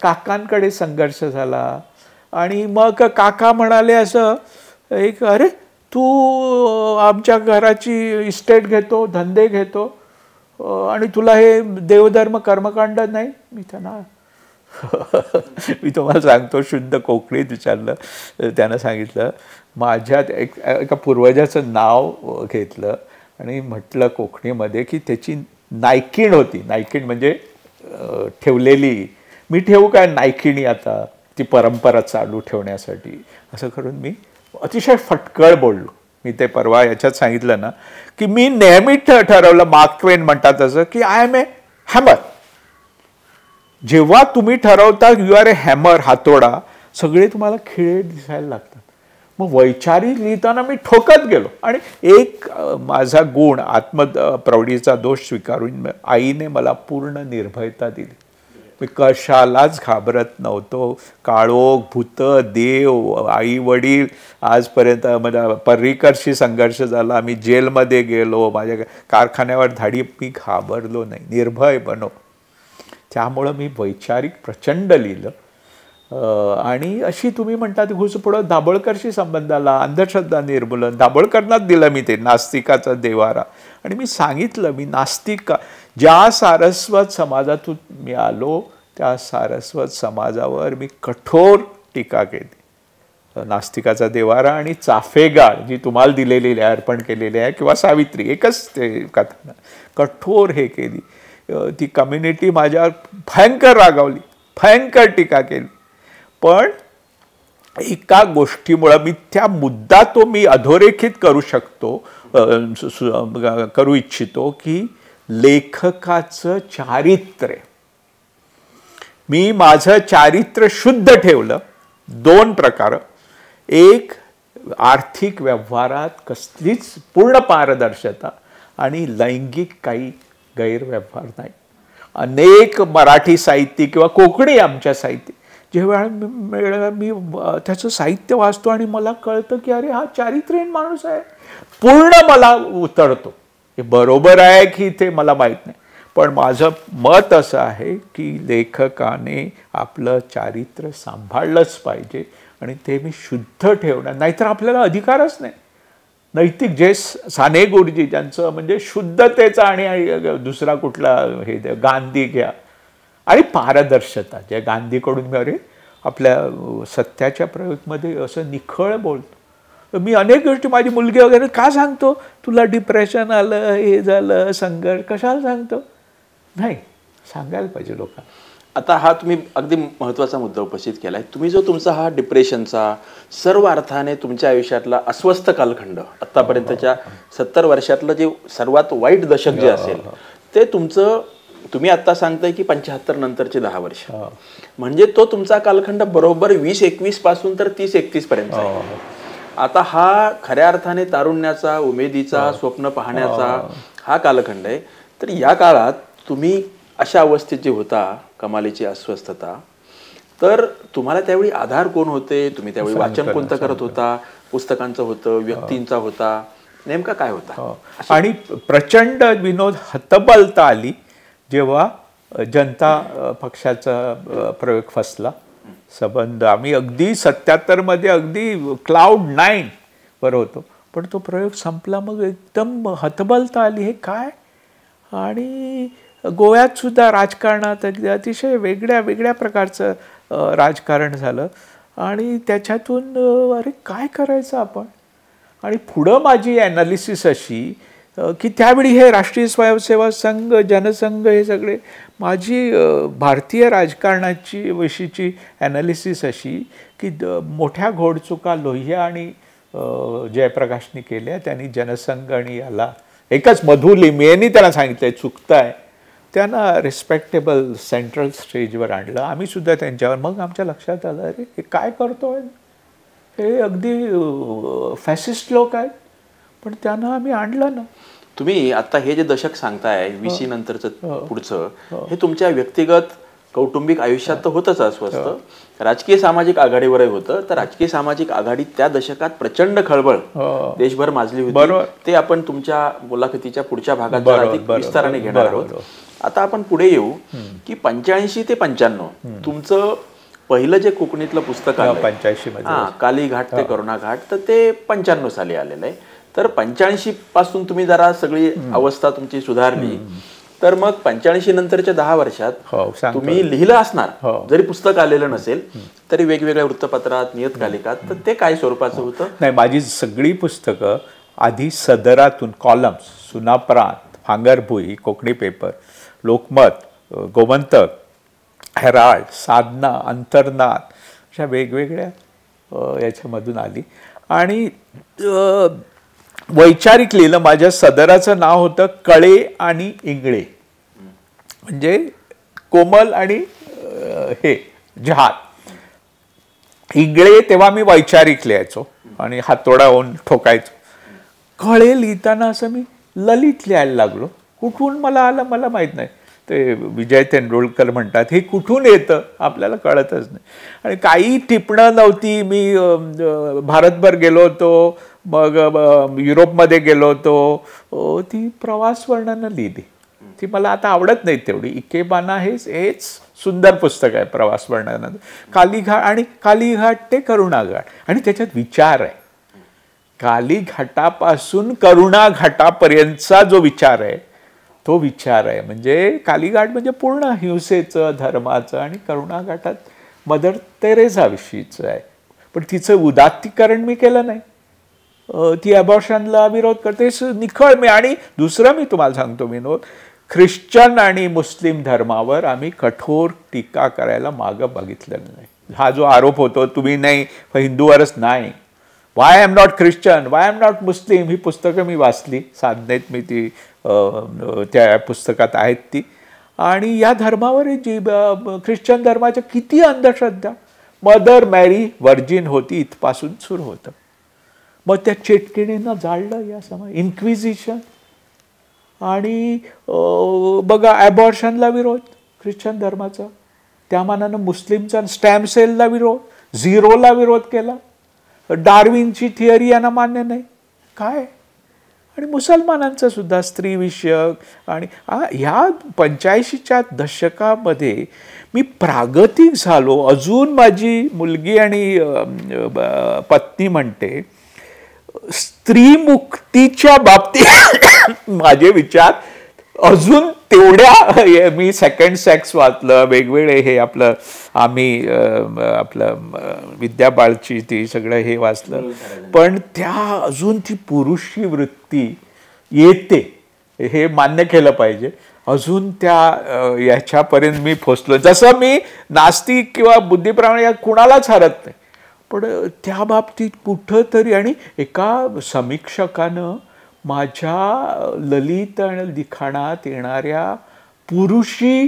काकांकडे संघर्ष झाला. आणि मग काका म्हणाले असं एक, अरे तू आमच्या घराची इस्टेट घेतो, धंदे घेतो आणि तुला हे देवधर्म कर्मकांड नाही. मी त्यांना मी तुम्हाला सांगतो शुद्ध कोकणीत विचारलं. त्यानं सांगितलं माझ्या एका पूर्वजाचं नाव घेतलं आणि म्हटलं कोकणीमध्ये की त्याची नायकीण होती. नायकीण म्हणजे ठेवलेली. मी ठेवू काय नायकिणी आता ती परंपरा चालू ठेवण्यासाठी. असं करून मी अतिशय फटकळ बोललो. मी ते परवा याच्यात सांगितलं ना की मी नेहमी ठरवलं, मार्क ट्वेन म्हणतात असं की आय एम ए हॅमर. जेव्हा तुम्ही ठरवता यू आर ए हॅमर, हातोडा, सगळे तुम्हाला खिळे दिसायला लागतात. मग वैचारिक लिहिताना मी ठोकत गेलो आणि एक माझा गुण आत्मप्रौढीचा दोष स्वीकारून आईने मला पूर्ण निर्भयता दिली. मी कशालाच घाबरत नव्हतो. काळोख, भूत, देव, आई वडील, आजपर्यंत मला पर्रिकरशी संघर्ष झाला, मी जेलमध्ये गेलो, माझ्या कारखान्यावर धाडी, मी घाबरलो नाही, निर्भय बनो. त्यामुळं मी वैचारिक प्रचंड लिहिलं. आणि अशी तुम्ही म्हणतात घुसपुढं दाभोळकरशी संबंध आला, अंधश्रद्धा निर्मूलन, दाभोळकरनाच दिलं मी ते नास्तिकाचा देवारा. आणि मी सांगितलं मी नास्तिक, ज्या सारस्वत समाजातून मी आलो त्या सारस्वत समाजावर मी कठोर टीका केली. नास्तिकाचा देवारा आणि चाफेगाळ जी तुम्हाला दिलेली आहे, अर्पण केलेली आहे, किंवा सावित्री, एकच ते कथा, कठोर हे केली. ती कम्युनिटी माझ्यावर भयंकर रागावली, भयंकर टीका केली. पण एका गोष्टीमुळं मी त्या मुद्दा तो मी अधोरेखित करू शकतो, करू इच्छितो की लेखकाचं चारित्र्य. मी माझं चारित्र्य शुद्ध ठेवलं. दोन प्रकार, एक आर्थिक व्यवहारात कसलीच पूर्ण पारदर्शकता आणि लैंगिक काही गैरव्यवहार नाही. अनेक मराठी साहित्य किंवा कोकणी आमच्या साहित्य जेव्हा मी त्याचं साहित्य वाचतो आणि मला कळतं की अरे हा चारित्र्यहीन माणूस आहे, पूर्ण मला उतरतो. हे बरोबर आहे की ते मला माहीत नाही, पण माझं मत असं आहे की लेखकाने आपलं चारित्र्य सांभाळलंच पाहिजे आणि ते मी शुद्ध ठेवणार, नाहीतर आपल्याला अधिकारच नाही. नैतिक जे साने गुरुजी ज्यांचं म्हणजे शुद्धतेचा आणि दुसरा कुठला हे गांधी घ्या आणि पारदर्शकता, ज्या गांधीकडून मी अरे आपल्या सत्याच्या प्रयोगमध्ये असं निखळ बोलतो. मी अनेक गोष्टी माझी मुलगी वगैरे का सांगतो तुला डिप्रेशन आलं, हे झालं, संघर्ष, कशाला सांगतो? नाही, सांगायला पाहिजे लोकांना. आता हा तुम्ही अगदी महत्त्वाचा मुद्दा उपस्थित केला आहे. तुम्ही जो तुमचा हा डिप्रेशनचा सर्व अर्थाने तुमच्या आयुष्यातला अस्वस्थ कालखंड, आत्तापर्यंतच्या 70 वर्षातलं जे सर्वात वाईट दशक जे असेल ते तुमचं, तुम्ही आत्ता सांगताय की 75 नंतरचे 10 वर्ष, म्हणजे तो तुमचा कालखंड बरोबर 20-21 पासून तर 30-31 पर्यंत. आता हा खऱ्या अर्थाने तारुण्याचा, उमेदीचा, स्वप्न पाहण्याचा हा कालखंड आहे. तर या काळात तुम्ही अशा अवस्थेत जे होता, कमालीची अस्वस्थता, तर तुम्हाला त्यावेळी आधार कोण होते? तुम्ही त्यावेळी वाचन कोणतं करत होता? पुस्तकांचं होतं, व्यक्तींचा होता, नेमका काय होता? आणि प्रचंड विनोद हतबलता आली जेव्हा जनता पक्षाचा प्रयोग फसला. संबंध आम्ही अगदी 77 मध्ये अगदी क्लाउड 9 वर होतो, पण तो प्रयोग संपला. मग एकदम हतबलता आली, हे काय? आणि गोव्यात सुद्धा राजकारणात अतिशय वेगळ्या प्रकारचं राजकारण झालं आणि त्याच्यातून अरे काय करायचं आपण? आणि पुढं माझी ॲनालिसिस अशी की त्यावेळी हे राष्ट्रीय स्वयंसेवक संघ, जनसंघ, हे सगळे, माझी भारतीय राजकारणाची विषयीची ॲनालिसिस अशी की मोठ्या घोडचुका लोहिया आणि जयप्रकाशनी केल्या. त्यांनी जनसंघ आणि याला एकच मधु लिमयेनी त्यांना सांगितलं चुकताय, त्यांना रिस्पेक्टेबल सेंट्रल स्टेजवर आणलं. आम्ही सुद्धा त्यांच्यावर. मग आमच्या लक्षात आलं अरे हे काय करतोय, हे अगदी फॅसिस्ट लोक आहेत, पण त्यांना आम्ही आणलं ना. तुम्ही आता हे जे दशक सांगताय 20 नंतरचं पुढचं, हे तुमच्या व्यक्तिगत कौटुंबिक आयुष्यात तर होतच अस्वस्थ, राजकीय सामाजिक आघाडीवरही होतं. तर राजकीय सामाजिक आघाडी त्या दशकात प्रचंड खळबळ देशभर माजली होती. ते आपण तुमच्या मुलाखतीच्या पुढच्या भागात अधिक विस्ताराने घेणार आहोत. आता आपण पुढे येऊ की 85 ते 95 तुमचं पहिलं जे कोकणीतलं पुस्तक आलं 85 मध्ये, काली घाट ते करुणा घाट, तर ते 95 साली आलेलं आहे. तर 85 पासून तुम्ही जरा सगळी अवस्था तुमची सुधारली, तर मग 85 नंतरच्या 10 वर्षात तुम्ही लिहिलं असणार, जरी पुस्तक आलेलं नसेल तरी वेगवेगळ्या वृत्तपत्रात, नियतकालिकात, तर ते काय स्वरूपाचं होतं? नाही, माझी सगळी पुस्तकं आधी सदरातून columns, Sunaparant, Fangarbhui, Konkani paper, Lokmat, Gomantak, Herald, Sadhana, Antarnad, अशा वेगवेगळ्या याच्यामधून आली. आणि वैचारिक लिहिलं. माझ्या सदराचं नाव होतं कळे आणि इंगळे, म्हणजे कोमल आणि हे जहाद. इंगळे तेव्हा मी वैचारिक लिहायचो आणि हातोडा होऊन ठोकायचो. कळे लिहिताना असं मी ललित लिहायला लागलो. कुठून मला आलं मला माहीत नाही. ते विजय तेंडुलकर म्हणतात, हे कुठून येतं आपल्याला कळतच नाही. आणि काही टिपणं नव्हती. मी भारतभर गेलो होतो, मग युरोपमध्ये गेलो होतो. ती प्रवास वर्णनं लिहिली. ती मला आता आवडत नाही तेवढी. इकेबाना हेच सुंदर पुस्तक आहे प्रवास वर्णनं. कालीघाट आणि कालीघाट ते करुणा घाट, आणि त्याच्यात विचार आहे. कालीघाटापासून करुणा घाटापर्यंतचा जो विचार आहे तो विचार आहे. म्हणजे कालीघाट म्हणजे पूर्ण हिंसेचं, धर्माचं, आणि करुणा घाटात मदर तेरेसा विषयीचं आहे. पण तिचं उदात्तीकरण मी केलं नाही. ती अबॉर्शनला विरोध करते निखळ मी. आणि दुसरं मी तुम्हाला सांगतो विनोद, ख्रिश्चन आणि मुस्लिम धर्मावर आम्ही कठोर टीका करायला मागं बघितलेलं नाही. हा जो आरोप होतो तुम्ही नाही हिंदूवरच नाही, why am not Christian, why am not Muslim, ही पुस्तकं मी वाचली. साधनेत मी ती त्या पुस्तकात आहेत ती. आणि या धर्मावर जी ख्रिश्चन धर्माच्या किती अंधश्रद्धा. मदर मॅरी व्हर्जिन होती इथपासून सुरू होतं. मग त्या चेटकिणींना जाळलं या समाज, इन्क्विजिशन. आणि बघा ॲबॉर्शनला विरोध ख्रिश्चन धर्माचा, त्या मानानं मुस्लिमचा स्टॅम्प सेलला विरोध, झिरोला विरोध केला. डार्विनची थिअरी यांना मान्य नाही काय. आणि मुसलमानांचं सुद्धा स्त्रीविषयक. आणि ह्या 85च्या दशकामध्ये मी प्रागतिक झालो. अजून माझी मुलगी आणि पत्नी म्हणते स्त्रीमुक्तीच्या बाबतीत माझे विचार अजून तेवढ्या. मी सेकंड सेक्स वाचलं, वेगवेगळे हे आपलं आम्ही आपलं विद्या बाळची ती सगळं हे वाचलं, पण त्या अजून ती पुरुषी वृत्ती येते हे मान्य केलं पाहिजे. अजून त्या याच्यापर्यंत मी पोचलो. जसं मी नास्तिक किंवा बुद्धिप्रामाणिक या कुणालाच हरत नाही, पण त्या बाबतीत कुठंतरी. आणि एका समीक्षकानं माझ्या ललित आणि लिखाणात येणाऱ्या पुरुषी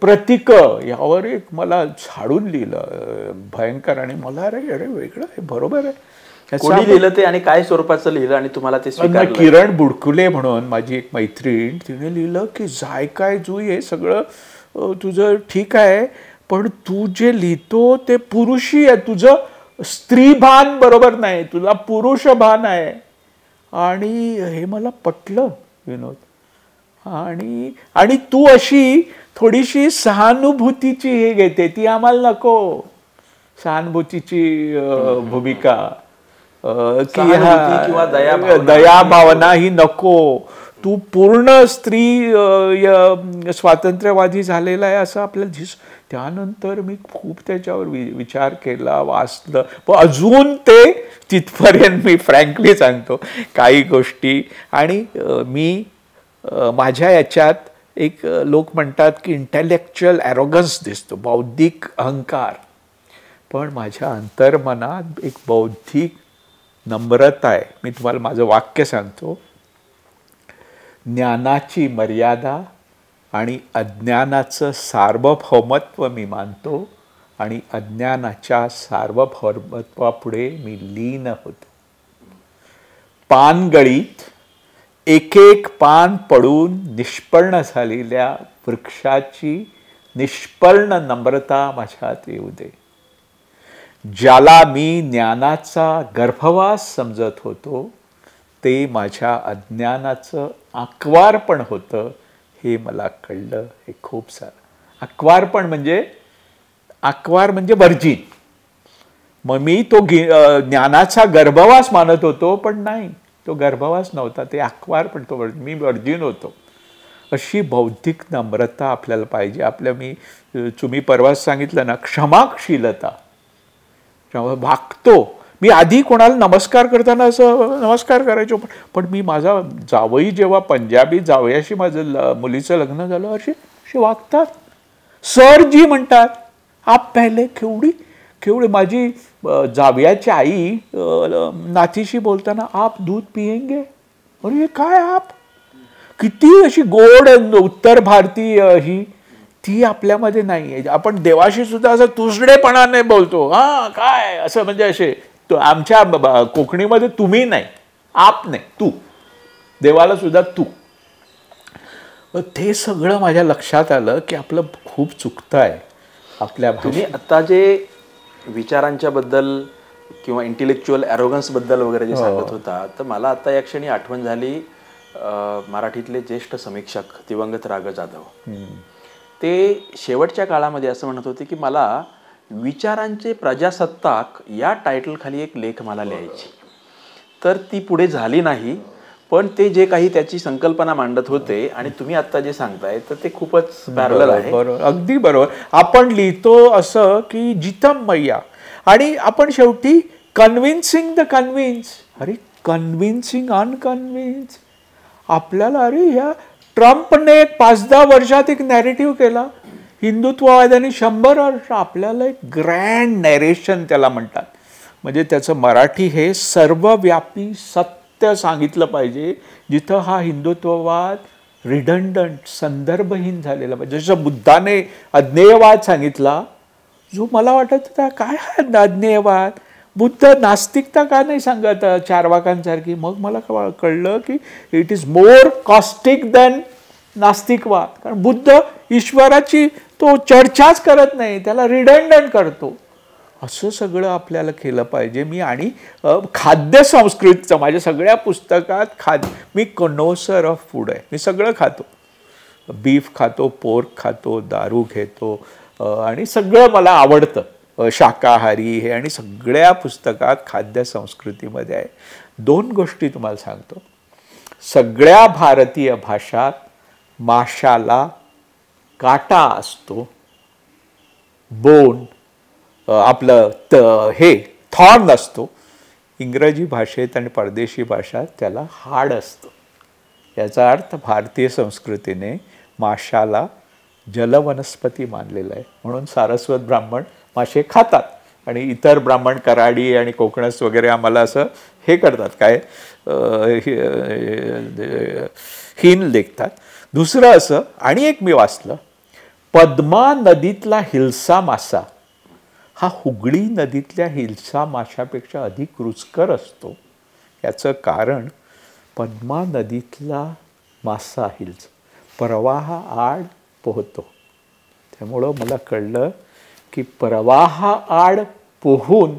प्रतीक यावर एक मला झाडून लिहिलं भयंकर. आणि मला अरे वेगळं आहे, बरोबर आहे. कोणी लिहिलं ते आणि काय स्वरूपाचं लिहिलं आणि तुम्हाला ते स्वीकारलं? किरण बुडकुले म्हणून माझी एक मैत्रीण, तिने लिहिलं की जाय काय जुई हे सगळं तुझं ठीक आहे, पण तू जे लिहितो ते पुरुषी आहे. तुझं स्त्रीभान बरोबर नाही, तुला पुरुष भान आहे. आणि हे मला पटलं विनोद. आणि तू अशी थोडीशी सहानुभूतीची हे घेते, ती आम्हाला नको. सहानुभूतीची भूमिका की दया भावना ही नको. तू पूर्ण स्त्री स्वातंत्र्यवादी झालेला आहे असं आपल्याला त्यानंतर मी खूप त्याच्यावर विचार केला, वाचलं. पण अजून ते तिथपर्यंत मी फ्रँकली सांगतो काही गोष्टी. आणि मी माझ्या याच्यात एक लोक म्हणतात की इंटेलेक्च्युअल ॲरोगन्स दिसतो, बौद्धिक अहंकार, पण माझ्या अंतर्मनात एक बौद्धिक नम्रता आहे. मी तुम्हाला माझं वाक्य सांगतो. ज्ञानाची मर्यादा आणि अज्ञानाचं सार्वभौमत्व मी मानतो, आणि अज्ञानाच्या सार्वभौमत्वापुढे मी लीन होतो. पानगळीत एक एक पान पडून निष्पर्ण झालेल्या वृक्षाची निष्पर्ण नम्रता माझ्यात येऊ दे. ज्याला मी ज्ञानाचा गर्भवास समजत होतो ते माझ्या अज्ञानाचं आक्वारपण होतं हे मला कळलं. हे खूप सारं. आक्वार म्हणजे वर्जिन. मग मी तो ज्ञानाचा गर्भवास मानत होतो, पण नाही, तो गर्भवास नव्हता, ते आक्वारपण, तो मी वर्जिन होतो. अशी बौद्धिक नम्रता आपल्याला पाहिजे. तुम्ही परवाच सांगितलं ना, क्षमाशीलता. वागतो मी. आधी कोणाला नमस्कार करताना असं नमस्कार करायचो, पण मी माझा जावई जेव्हा पंजाबी जावयाशी माझं मुलीचं लग्न झालं, असे वागतात. सर जी म्हणतात. आप पहिले केवढी माझी जावयाची आई नातीशी बोलताना आप दूध पियेंगे. अरे काय आप, किती अशी गोड उत्तर भारतीय ही, ती आपल्यामध्ये नाही आहे. आपण देवाशी सुद्धा असं तुसडेपणाने बोलतो. हा काय असं, म्हणजे असे आमच्या कोकणीमध्ये तुम्ही नाही, आप नाही, तू. देवाला सुद्धा तू. ते सगळं माझ्या लक्षात आलं की आपलं खूप चुकतं आहे आपल्या. तुम्ही आता जे विचारांच्या बद्दल किंवा इंटेलेक्च्युअल ॲरोगन्स बद्दल वगैरे जे सांगत होता, तर मला आता या क्षणी आठवण झाली मराठीतले ज्येष्ठ समीक्षक दिवंगत राग जाधव. ते शेवटच्या काळामध्ये असं म्हणत होते की मला विचारांचे प्रजासत्ताक या टायटल खाली एक लेख मला लिहायची. तर ती पुढे झाली नाही, पण ते जे काही त्याची संकल्पना मांडत होते आणि तुम्ही आता जे सांगताय, तर ते खूपच पॅरलल आहे. बरोबर, अगदी बरोबर. आपण लिहितो असं की जितम मैया, आणि आपण शेवटी कन्व्हिन्सिंग द कन्व्हिन्स. अरे कन्व्हिन्सिंग अनकन्व्हिन्स. आपल्याला अरे ह्या ट्रम्पने 5-10 वर्षात एक नॅरेटिव्ह केला, हिंदुत्ववाद्यांनी 100 वर्ष. आपल्याला एक ग्रँड नॅरेशन त्याला म्हणतात. म्हणजे त्याचं मराठी हे सर्वव्यापी सत्य सांगितलं पाहिजे, जिथं हा हिंदुत्ववाद रिडंडंट, संदर्भहीन झालेला पाहिजे. जसं बुद्धाने अज्ञेयवाद सांगितला, जो मला वाटत होता काय हा अज्ञेयवाद, बुद्ध नास्तिकता का नाही सांगत चार्वाकांसारखी. मग मला कळलं की it is more caustic than नास्तिकवाद. कारण बुद्ध ईश्वराची तो चर्चाच करत नाही, त्याला रिडंडंट करतो. असं सगळं आपल्याला केलं पाहिजे. मी आणि खाद्य संस्कृतीचं माझ्या सगळ्या पुस्तकात मी कनोसर ऑफ फूड आहे. मी सगळं खातो. बीफ खातो, पोर्क खातो, दारू घेतो, आणि सगळं मला आवडतं. शाकाहारी हे, आणि सगळ्या पुस्तकात खाद्य संस्कृतीमध्ये आहे. 2 गोष्टी तुम्हाला सांगतो. सगळ्या भारतीय भाषात माशाला काटा असतो, बोन आपलं हे थॉर्न असतो. इंग्रजी भाषेत आणि परदेशी भाषेत त्याला हाड असतं. याचा अर्थ भारतीय संस्कृतीने माशाला जलवनस्पती मानलेलं आहे. म्हणून सारस्वत ब्राह्मण मासे खातात, आणि इतर ब्राह्मण कराडी आणि कोकणस वगैरे आम्हाला असं हे करतात, काय हीन लेखतात. दुसरं असं, आणि एक मी वाचलं, पद्मा नदीतला हिल्सा मासा हा हुगळी नदीतल्या हिल्सा माशापेक्षा अधिक रुचकर असतो. याचं कारण पद्मा नदीतला मासा हिल्स प्रवाह आड पोहतो. त्यामुळं मला कळलं की प्रवाह आड पोहून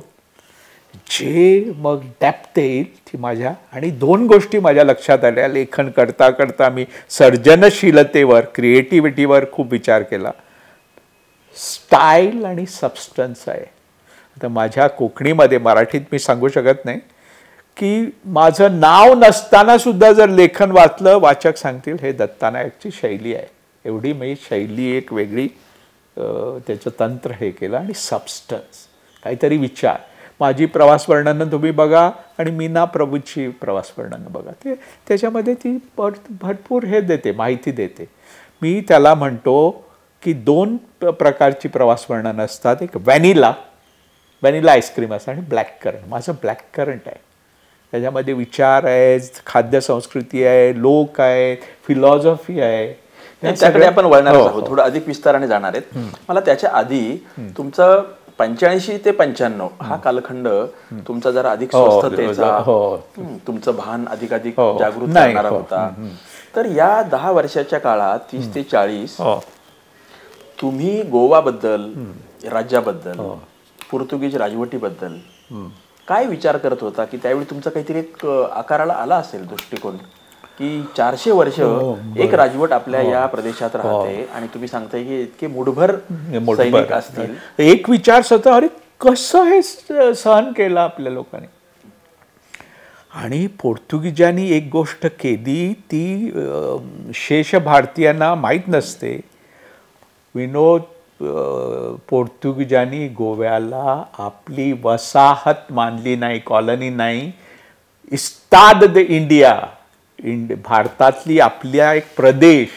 जे मग डेप्थ येईल ती माझ्या. आणि 2 गोष्टी माझ्या लक्षात आल्या. लेखन करता करता मी सर्जनशीलतेवर, क्रिएटिव्हिटीवर खूप विचार केला. स्टाईल आणि सबस्टन्स आहे. आता माझ्या कोकणीमध्ये, मराठीत मी सांगू शकत नाही की माझं नाव नसताना सुद्धा जर लेखन वाचलं, वाचक सांगतील हे दत्तानायकची शैली आहे. एवढी मी शैली एक वेगळी त्याचं तंत्र हे केलं. आणि सबस्टन्स, काहीतरी विचार. माझी प्रवास वर्णनं तुम्ही बघा आणि मीना प्रभूची प्रवास वर्णनं बघा, ते त्याच्यामध्ये ती भरपूर हे देते, माहिती देते. मी त्याला म्हणतो की 2 प्रकारची प्रवास वर्णनं असतात. एक व्हॅनिला आईस्क्रीम असतं, आणि ब्लॅक करंट. माझं ब्लॅक करंट आहे. त्याच्यामध्ये विचार आहे, खाद्य संस्कृती आहे, लोक आहेत, फिलॉसॉफी आहे. त्याकडे आपण वळणार आहोत, थोडं अधिक विस्ताराने जाणार आहेत. मला त्याच्या आधी तुमचं 85 ते 95 हा कालखंड तुमचा जरा अधिक स्वस्थतेचा, तुमचं भान अधिकाधिक जागृत करणारा होता. तर या 10 वर्षाच्या काळात 30 ते 40 तुम्ही गोवाबद्दल, राज्याबद्दल, पोर्तुगीज राजवटीबद्दल काय विचार करत होता की त्यावेळी तुमचा काहीतरी एक आकाराला आला असेल दृष्टिकोन की 400 वर्ष एक राजवट आपल्या या प्रदेशात राहते आणि तुम्ही सांगताय की इतके मुठभर सैनिक असतील. एक विचार होता, अरे कसं हे सहन केलं आपल्या लोकांनी. आणि पोर्तुगीजांनी एक गोष्ट केली ती शेष भारतीयांना माहीत नसते. विनोद, पोर्तुगीजांनी गोव्याला आपली वसाहत मानली नाही, कॉलनी नाही, इस्ताद द इंडिया, भारतातली आपल्या एक प्रदेश,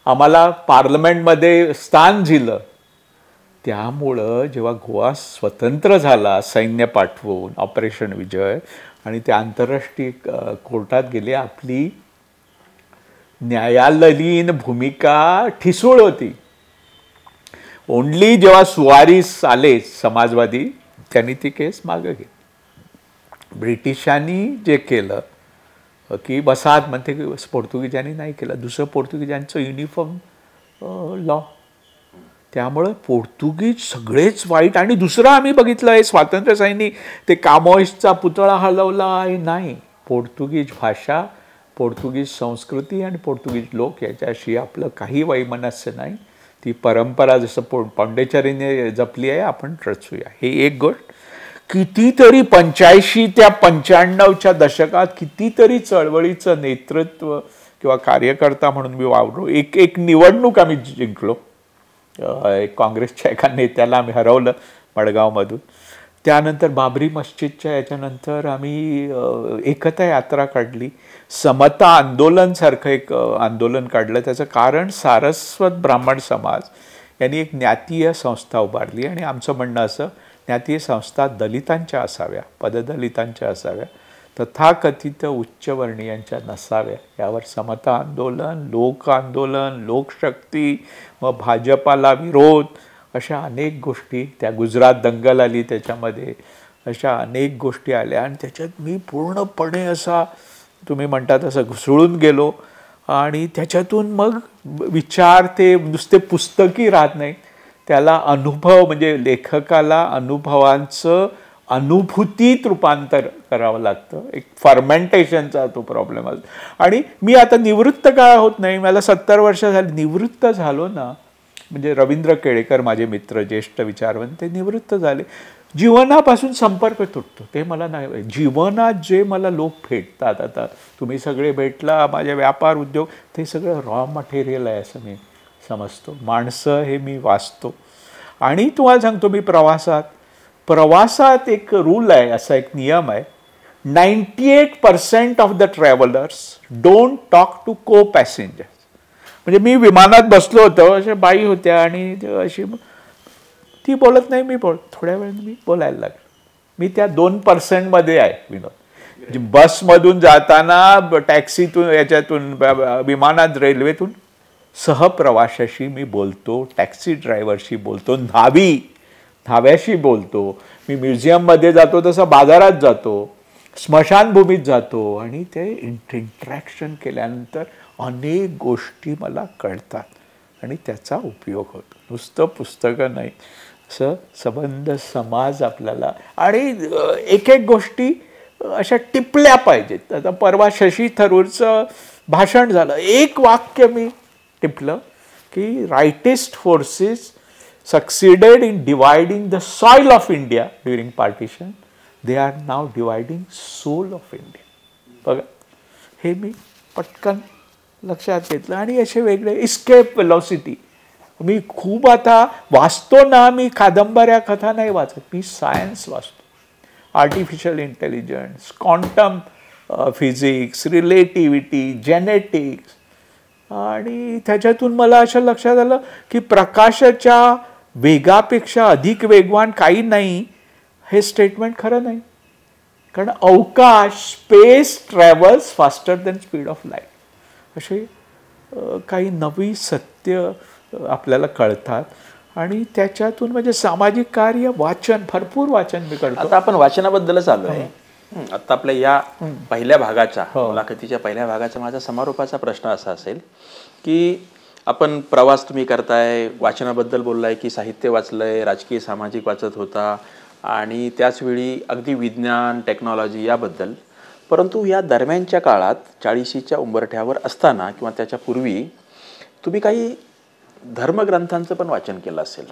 आम्हाला पार्लमेंटमध्ये स्थान दिलं. त्यामुळं जेव्हा गोवा स्वतंत्र झाला सैन्य पाठवून ऑपरेशन विजय आणि ते आंतरराष्ट्रीय कोर्टात गेले, आपली न्यायालयीन भूमिका ठिसूळ होती. ओनली जेव्हा सुवारीस आले समाजवादी त्यांनी ती केस मागे घेतली. ब्रिटिशांनी जे केलं की वसाहत म्हणते की पोर्तुगीजांनी नाही केलं, दुसरं पोर्तुगीजांचं युनिफॉर्म लॉ. त्यामुळं पोर्तुगीज सगळेच वाईट. आणि दुसरं आम्ही बघितलं आहे स्वातंत्र्य सैनिक ते कामोइस्टचा पुतळा हलवला आहे, नाही. पोर्तुगीज भाषा, पोर्तुगीज संस्कृती आणि पोर्तुगीज लोक याच्याशी आपलं काही वैमनस्य नाही. ती परंपरा जसं पांडेचरीने जपली आहे आपण रचूया, हे एक गोष्ट. कितीतरी 85 त्या 95च्या दशकात कितीतरी चळवळीचं नेतृत्व किंवा कार्यकर्ता म्हणून मी वावरलो. एक निवडणूक आम्ही जिंकलो, एक काँग्रेसच्या एका नेत्याला आम्ही हरवलं मडगावमधून. त्यानंतर बाबरी मस्जिदच्या याच्यानंतर आम्ही एकता यात्रा काढली, समता आंदोलनसारखं एक आंदोलन काढलं. त्याचं कारण सारस्वत ब्राह्मण समाज यांनी एक ज्ञातीय संस्था उभारली आणि आमचं म्हणणं असं, ज्ञातीय संस्था दलितांच्या असाव्या, पददलितांच्या असाव्या, तथाकथित उच्चवर्णीयांच्या नसाव्या. यावर समता आंदोलन, लोक आंदोलन, लोकशक्ती, मग भाजपाला विरोध, अशा अनेक गोष्टी. त्या गुजरात दंगल आली त्याच्यामध्ये, अशा अनेक गोष्टी आल्या. आणि त्याच्यात मी पूर्णपणे असा तुम्ही म्हणतात असं घुसळून गेलो. आणि त्याच्यातून मग विचार ते नुसते पुस्तकी राहत नाही, त्याला अनुभव, म्हणजे लेखकाला अनुभवांचं अनुभूतीत रूपांतर करावं लागतं. एक फर्मेंटेशनचा तो प्रॉब्लेम असतो. आणि मी आता निवृत्त काय होत नाही, मला 70 वर्ष झाली. निवृत्त झालो ना, म्हणजे रवींद्र केळेकर माझे मित्र, ज्येष्ठ विचारवंत, ते निवृत्त झाले. जीवनापासून संपर्क तुटतो, ते मला नाही. जीवनात जे मला लोक भेटतात, आता तुम्ही सगळे भेटला, माझे व्यापार उद्योग, ते सगळं रॉ मटेरियल आहे असं मी समजतो. माणसं हे मी वाचतो. आणि तुम्हाला सांगतो, मी प्रवासात एक रूल आहे, असा एक नियम आहे, 98% of the travellers don't talk to co passengers. म्हणजे मी विमानात बसलो होतो, अशा बाई होत्या आणि अशी ती बोलत नाही, मी थोड्या वेळाने मी बोलायला लागलो. मी त्या 2% आहे विनोद. बसमधून जाताना, टॅक्सीतून, याच्यातून, विमानात, रेल्वेतून सहप्रवाशाशी मी बोलतो, टॅक्सी ड्रायव्हरशी बोलतो, न्हाव्याशी बोलतो. मी म्युझियममध्ये जातो तसं बाजारात जातो, स्मशानभूमीत जातो. आणि ते इंटरॅक्शन केल्यानंतर अनेक गोष्टी मला कळतात आणि त्याचा उपयोग होतो. नुसतं पुस्तकं नाही, असं संबंध, समाज आपल्याला. आणि एक गोष्टी अशा टिपल्या पाहिजेत. आता परवा शशी थरूरचं भाषण झालं, एक वाक्य मी टिपलं की राईटिस्ट forces succeeded in dividing the soil of India during partition. They are now dividing soul of India. बघा, हे मी पटकन लक्षात घेतलं. आणि असे वेगळे इस्केप वेलॉसिटी. मी खूप आता वाचतो ना, मी कादंबऱ्या, कथा नाही वाचत, मी सायन्स वाचतो. Artificial intelligence, quantum physics, relativity, genetics. आणि त्याच्यातून मला असं लक्षात आलं की प्रकाशाच्या वेगापेक्षा अधिक वेगवान काही नाही, हे स्टेटमेंट खरं नाही. कारण अवकाश, space travels faster than speed of light. असे काही नवी सत्य आपल्याला कळतात आणि त्याच्यातून म्हणजे सामाजिक कार्य, वाचन, भरपूर वाचन मी करतो. आता आपण वाचनाबद्दलच आलो आहे. आता आपल्या या पहिल्या भागाच्या मुलाखतीच्या पहिल्या भागाचा माझा समारोपाचा प्रश्न असा असेल की आपण प्रवास तुम्ही करताय, वाचनाबद्दल बोललाय की साहित्य वाचलंय, राजकीय सामाजिक वाचत होता आणि त्याचवेळी अगदी विज्ञान, टेक्नॉलॉजी याबद्दल. परंतु या दरम्यानच्या काळात 40च्या उंबरठ्यावर असताना किंवा त्याच्या पूर्वी तुम्ही काही धर्मग्रंथांचं पण वाचन केलं असेल.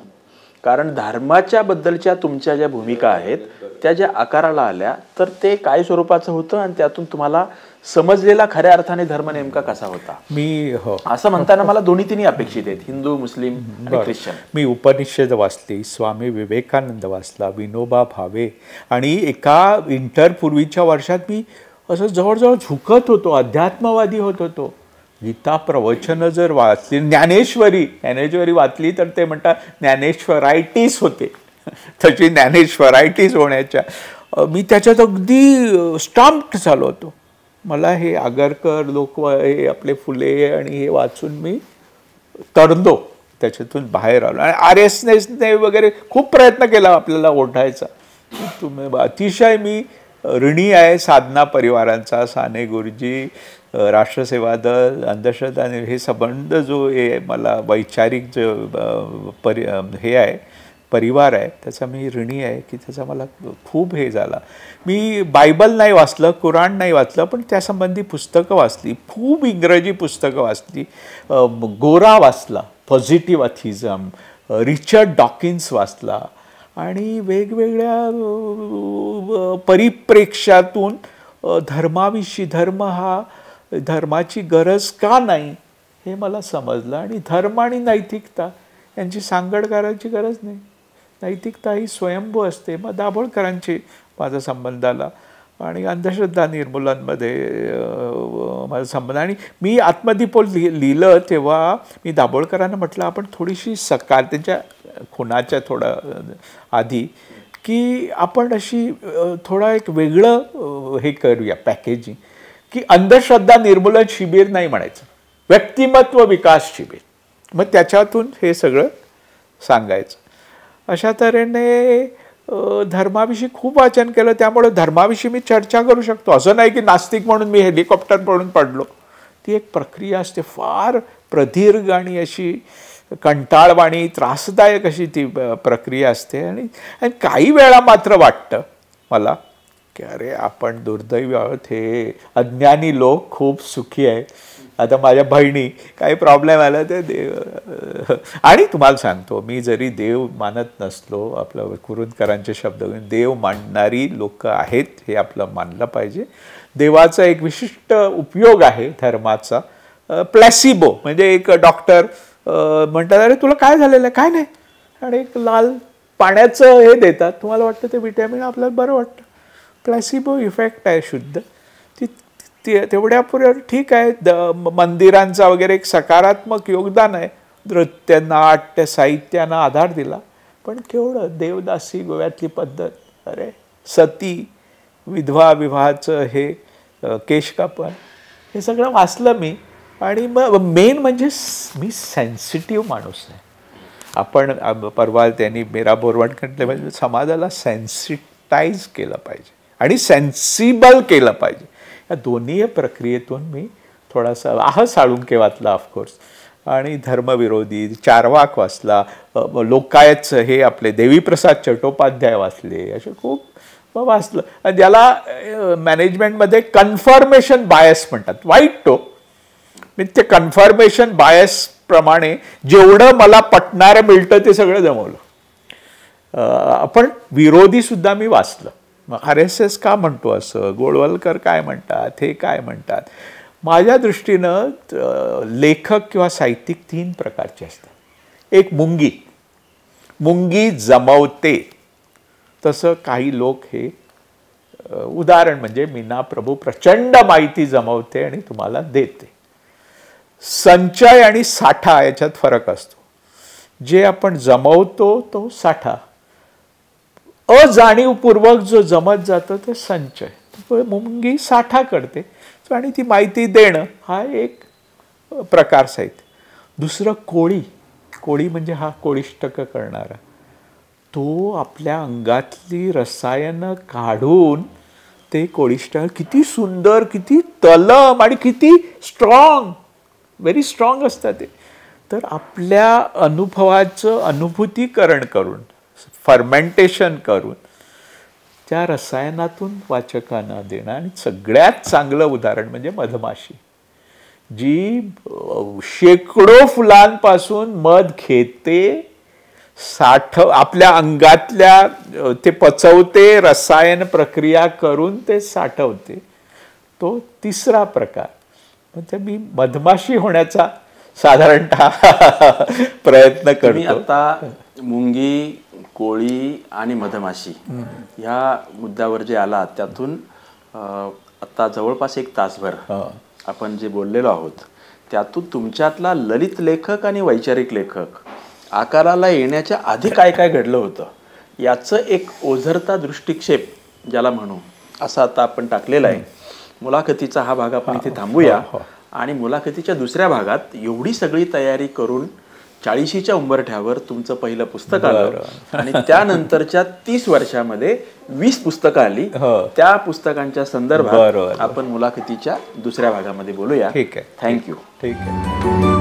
कारण धर्माच्या बद्दलच्या तुमच्या ज्या भूमिका आहेत त्या ज्या आकाराला आल्या तर ते काय स्वरूपाचं होतं आणि त्यातून तुम्हाला समजलेला खऱ्या अर्थाने धर्म नेमका कसा होता? मी असं म्हणताना मला दोन्ही तिन्ही अपेक्षित आहेत, हिंदू, मुस्लिम आणि ख्रिश्चन. मी उपनिषद वाचली, स्वामी विवेकानंद वाचला, विनोबा भावे आणि एका इंटरपूर्वीच्या वर्षात मी असं जवळजवळ झुकत होतो, अध्यात्मवादी होत होतो. गीता प्रवचनं जर वाचली, ज्ञानेश्वरी वाचली तर ते म्हणतात ज्ञानेश्वरायटीस होते. तशी ज्ञानेश्वरायटीस होण्याच्या मी त्याच्यात अगदी स्टम्प्ड झालो होतो. मला हे आगरकर लोक, हे आपले फुले आणि हे वाचून मी तरलो, त्याच्यातून बाहेर आलो. आणि RSSने वगैरे खूप प्रयत्न केला आपल्याला ओढायचा. तुम्ही अतिशय मी ऋणी आहे साधना परिवारांचा, साने गुरुजी, राष्ट्रसेवा दल, अंधश्रद्धा हे संबंध जो हे मला वैचारिक जो हे आहे परिवार आहे त्याचा मी ऋणी आहे की त्याचा मला खूप हे झाला. मी बायबल नाही वाचलं, कुराण नाही वाचलं, पण त्यासंबंधी पुस्तकं वाचली, खूप इंग्रजी पुस्तकं वाचली. गोरा वाचला, पॉझिटिव्ह अथिझम, रिचर्ड डॉकिन्स वाचला आणि वेगवेगळ्या परिप्रेक्ष्यातून धर्माविषयी, धर्माची गरज का नाही हे मला समजलं. आणि धर्म आणि नैतिकता यांची सांगड करायची गरज नाही. नैतिकता ही स्वयंभू असते. मग दाभोळकरांची माझा संबंध आला आणि अंधश्रद्धा निर्मूलनमध्ये माझा संबंध. आणि मी आत्मदीपोल लिहिलं तेव्हा मी दाभोळकरांना म्हटलं आपण थोडीशी त्यांच्या खुनाच्या थोडं आधी की आपण अशी थोडा एक वेगळं हे करूया पॅकेजिंग की अंधश्रद्धा निर्मूलन शिबिर नाही म्हणायचं, व्यक्तिमत्व विकास शिबिर. मग त्याच्यातून हे सगळं सांगायचं. अशा तऱ्हेने धर्माविषयी खूप वाचन केलं. त्यामुळे धर्माविषयी मी चर्चा करू शकतो. असं नाही की नास्तिक म्हणून मी हेलिकॉप्टर पडून पडलो. ती एक प्रक्रिया असते, फार प्रदीर्घ आणि अशी कंटाळवाणी, त्रासदायक अशी ती प्रक्रिया असते. आणि काही वेळा मात्र वाटतं मला की अरे आपण दुर्दैवी आहोत, हे अज्ञानी लोक खूप सुखी आहेत. आता माझ्या बहिणी काही प्रॉब्लेम आला तर देव. आणि तुम्हाला सांगतो मी जरी देव मानत नसलो, आपलं कुरुंदकरांचे शब्द देव मानणारी लोक आहेत हे आपलं मानलं पाहिजे. देवाचा एक विशिष्ट उपयोग आहे धर्माचा. प्लॅसिबो म्हणजे एक डॉक्टर म्हणतात अरे तुला काय झालेलं आहे, काय नाही, आणि एक लाल पाण्याचं हे देतात, तुम्हाला वाटतं ते विटॅमिन आपल्याला बरं वाटतं. प्लॅसिबो इफेक्ट आहे शुद्ध. तेवढ्यापुढे ठीक आहे. मंदिरांचा वगैरे एक सकारात्मक योगदान आहे. नृत्य, नाट्य, साहित्यानं आधार दिला. पण केवढं देवदासी गोव्यातली पद्धत, अरे सती, विधवा विवाहाचं हे केशकापण, हे सगळं वाचलं मी. आणि मग मेन म्हणजे मी सेन्सिटिव्ह माणूस आहे. आपण परवा त्यांनी मीरा बोरवणकर म्हणजे समाजाला सेन्सिटाईज केलं पाहिजे आणि सेन्सिबल केलं पाहिजे. या दोन्ही प्रक्रियेतून मी थोडासा साळुंके वाचला ऑफकोर्स, आणि धर्मविरोधी, चारवाक वाचला, लोकायतचं हे आपले देवीप्रसाद चट्टोपाध्याय वाचले, असे खूप वाचलं. आणि ज्याला मॅनेजमेंटमध्ये कन्फर्मेशन बायस म्हणतात, वाईट तो मी ते कन्फर्मेशन बायस प्रमाणे जेवढं मला पटणारं मिळतं ते सगळं जमवलं. पण विरोधी सुद्धा मी वाचलं. RSS का म्हणतो असं, गोळवलकर काय म्हणतात, हे काय म्हणतात. माझ्या दृष्टीनं लेखक किंवा साहित्यिक 3 प्रकारचे असतात. एक मुंगी जमवते, तसं काही लोक हे उदाहरण म्हणजे मीना प्रभू प्रचंड माहिती जमवते आणि तुम्हाला देते. संचय आणि साठा याच्यात फरक असतो. जे आपण जमवतो तो साठा, अजाणीवपूर्वक जो जमत जातं ते संचय. मुंगी साठा करते आणि ती माहिती देणं हा एक प्रकार आहेत. दुसरं कोळी. कोळी म्हणजे हा कोळिष्टक करणारा. तो आपल्या अंगातली रसायनं काढून ते कोळिष्टक किती सुंदर, किती तलम आणि किती स्ट्रॉंग, व्हेरी स्ट्रॉंग असतात ते. तर आपल्या अनुभवाचं अनुभूतीकरण करून, फर्मेंटेशन करून त्या रसायनातून वाचकांना देणं. आणि सगळ्यात चांगलं उदाहरण म्हणजे मधमाशी, जी शेकडो फुलांपासून मध घेते, आपल्या अंगातल्या ते पचवते, रसायन प्रक्रिया करून ते साठवते. तो तिसरा प्रकार. म्हणजे मी मधमाशी होण्याचा साधारणतः प्रयत्न करतो. आता मुंगी, कोळी आणि मधमाशी ह्या मुद्द्यावर जे आला त्यातून आता जवळपास 1 तासभर आपण जे बोललेलो आहोत त्यातून तुमच्यातला ललित लेखक आणि वैचारिक लेखक आकाराला येण्याच्या आधी काय काय घडलं होतं याचं एक ओझरता दृष्टिक्षेप ज्याला म्हणू असं आता आपण टाकलेला आहे. मुलाखतीचा हा भाग आपण इथे थांबूया आणि मुलाखतीच्या दुसऱ्या भागात एवढी सगळी तयारी करून 40च्या उंबरठ्यावर तुमचं पहिलं पुस्तक आलं आणि त्यानंतरच्या 30 वर्षामध्ये 20 पुस्तकं आली. त्या पुस्तकांच्या संदर्भात आपण मुलाखतीच्या दुसऱ्या भागामध्ये बोलूया. ठीक आहे. थँक्यू. ठीक आहे.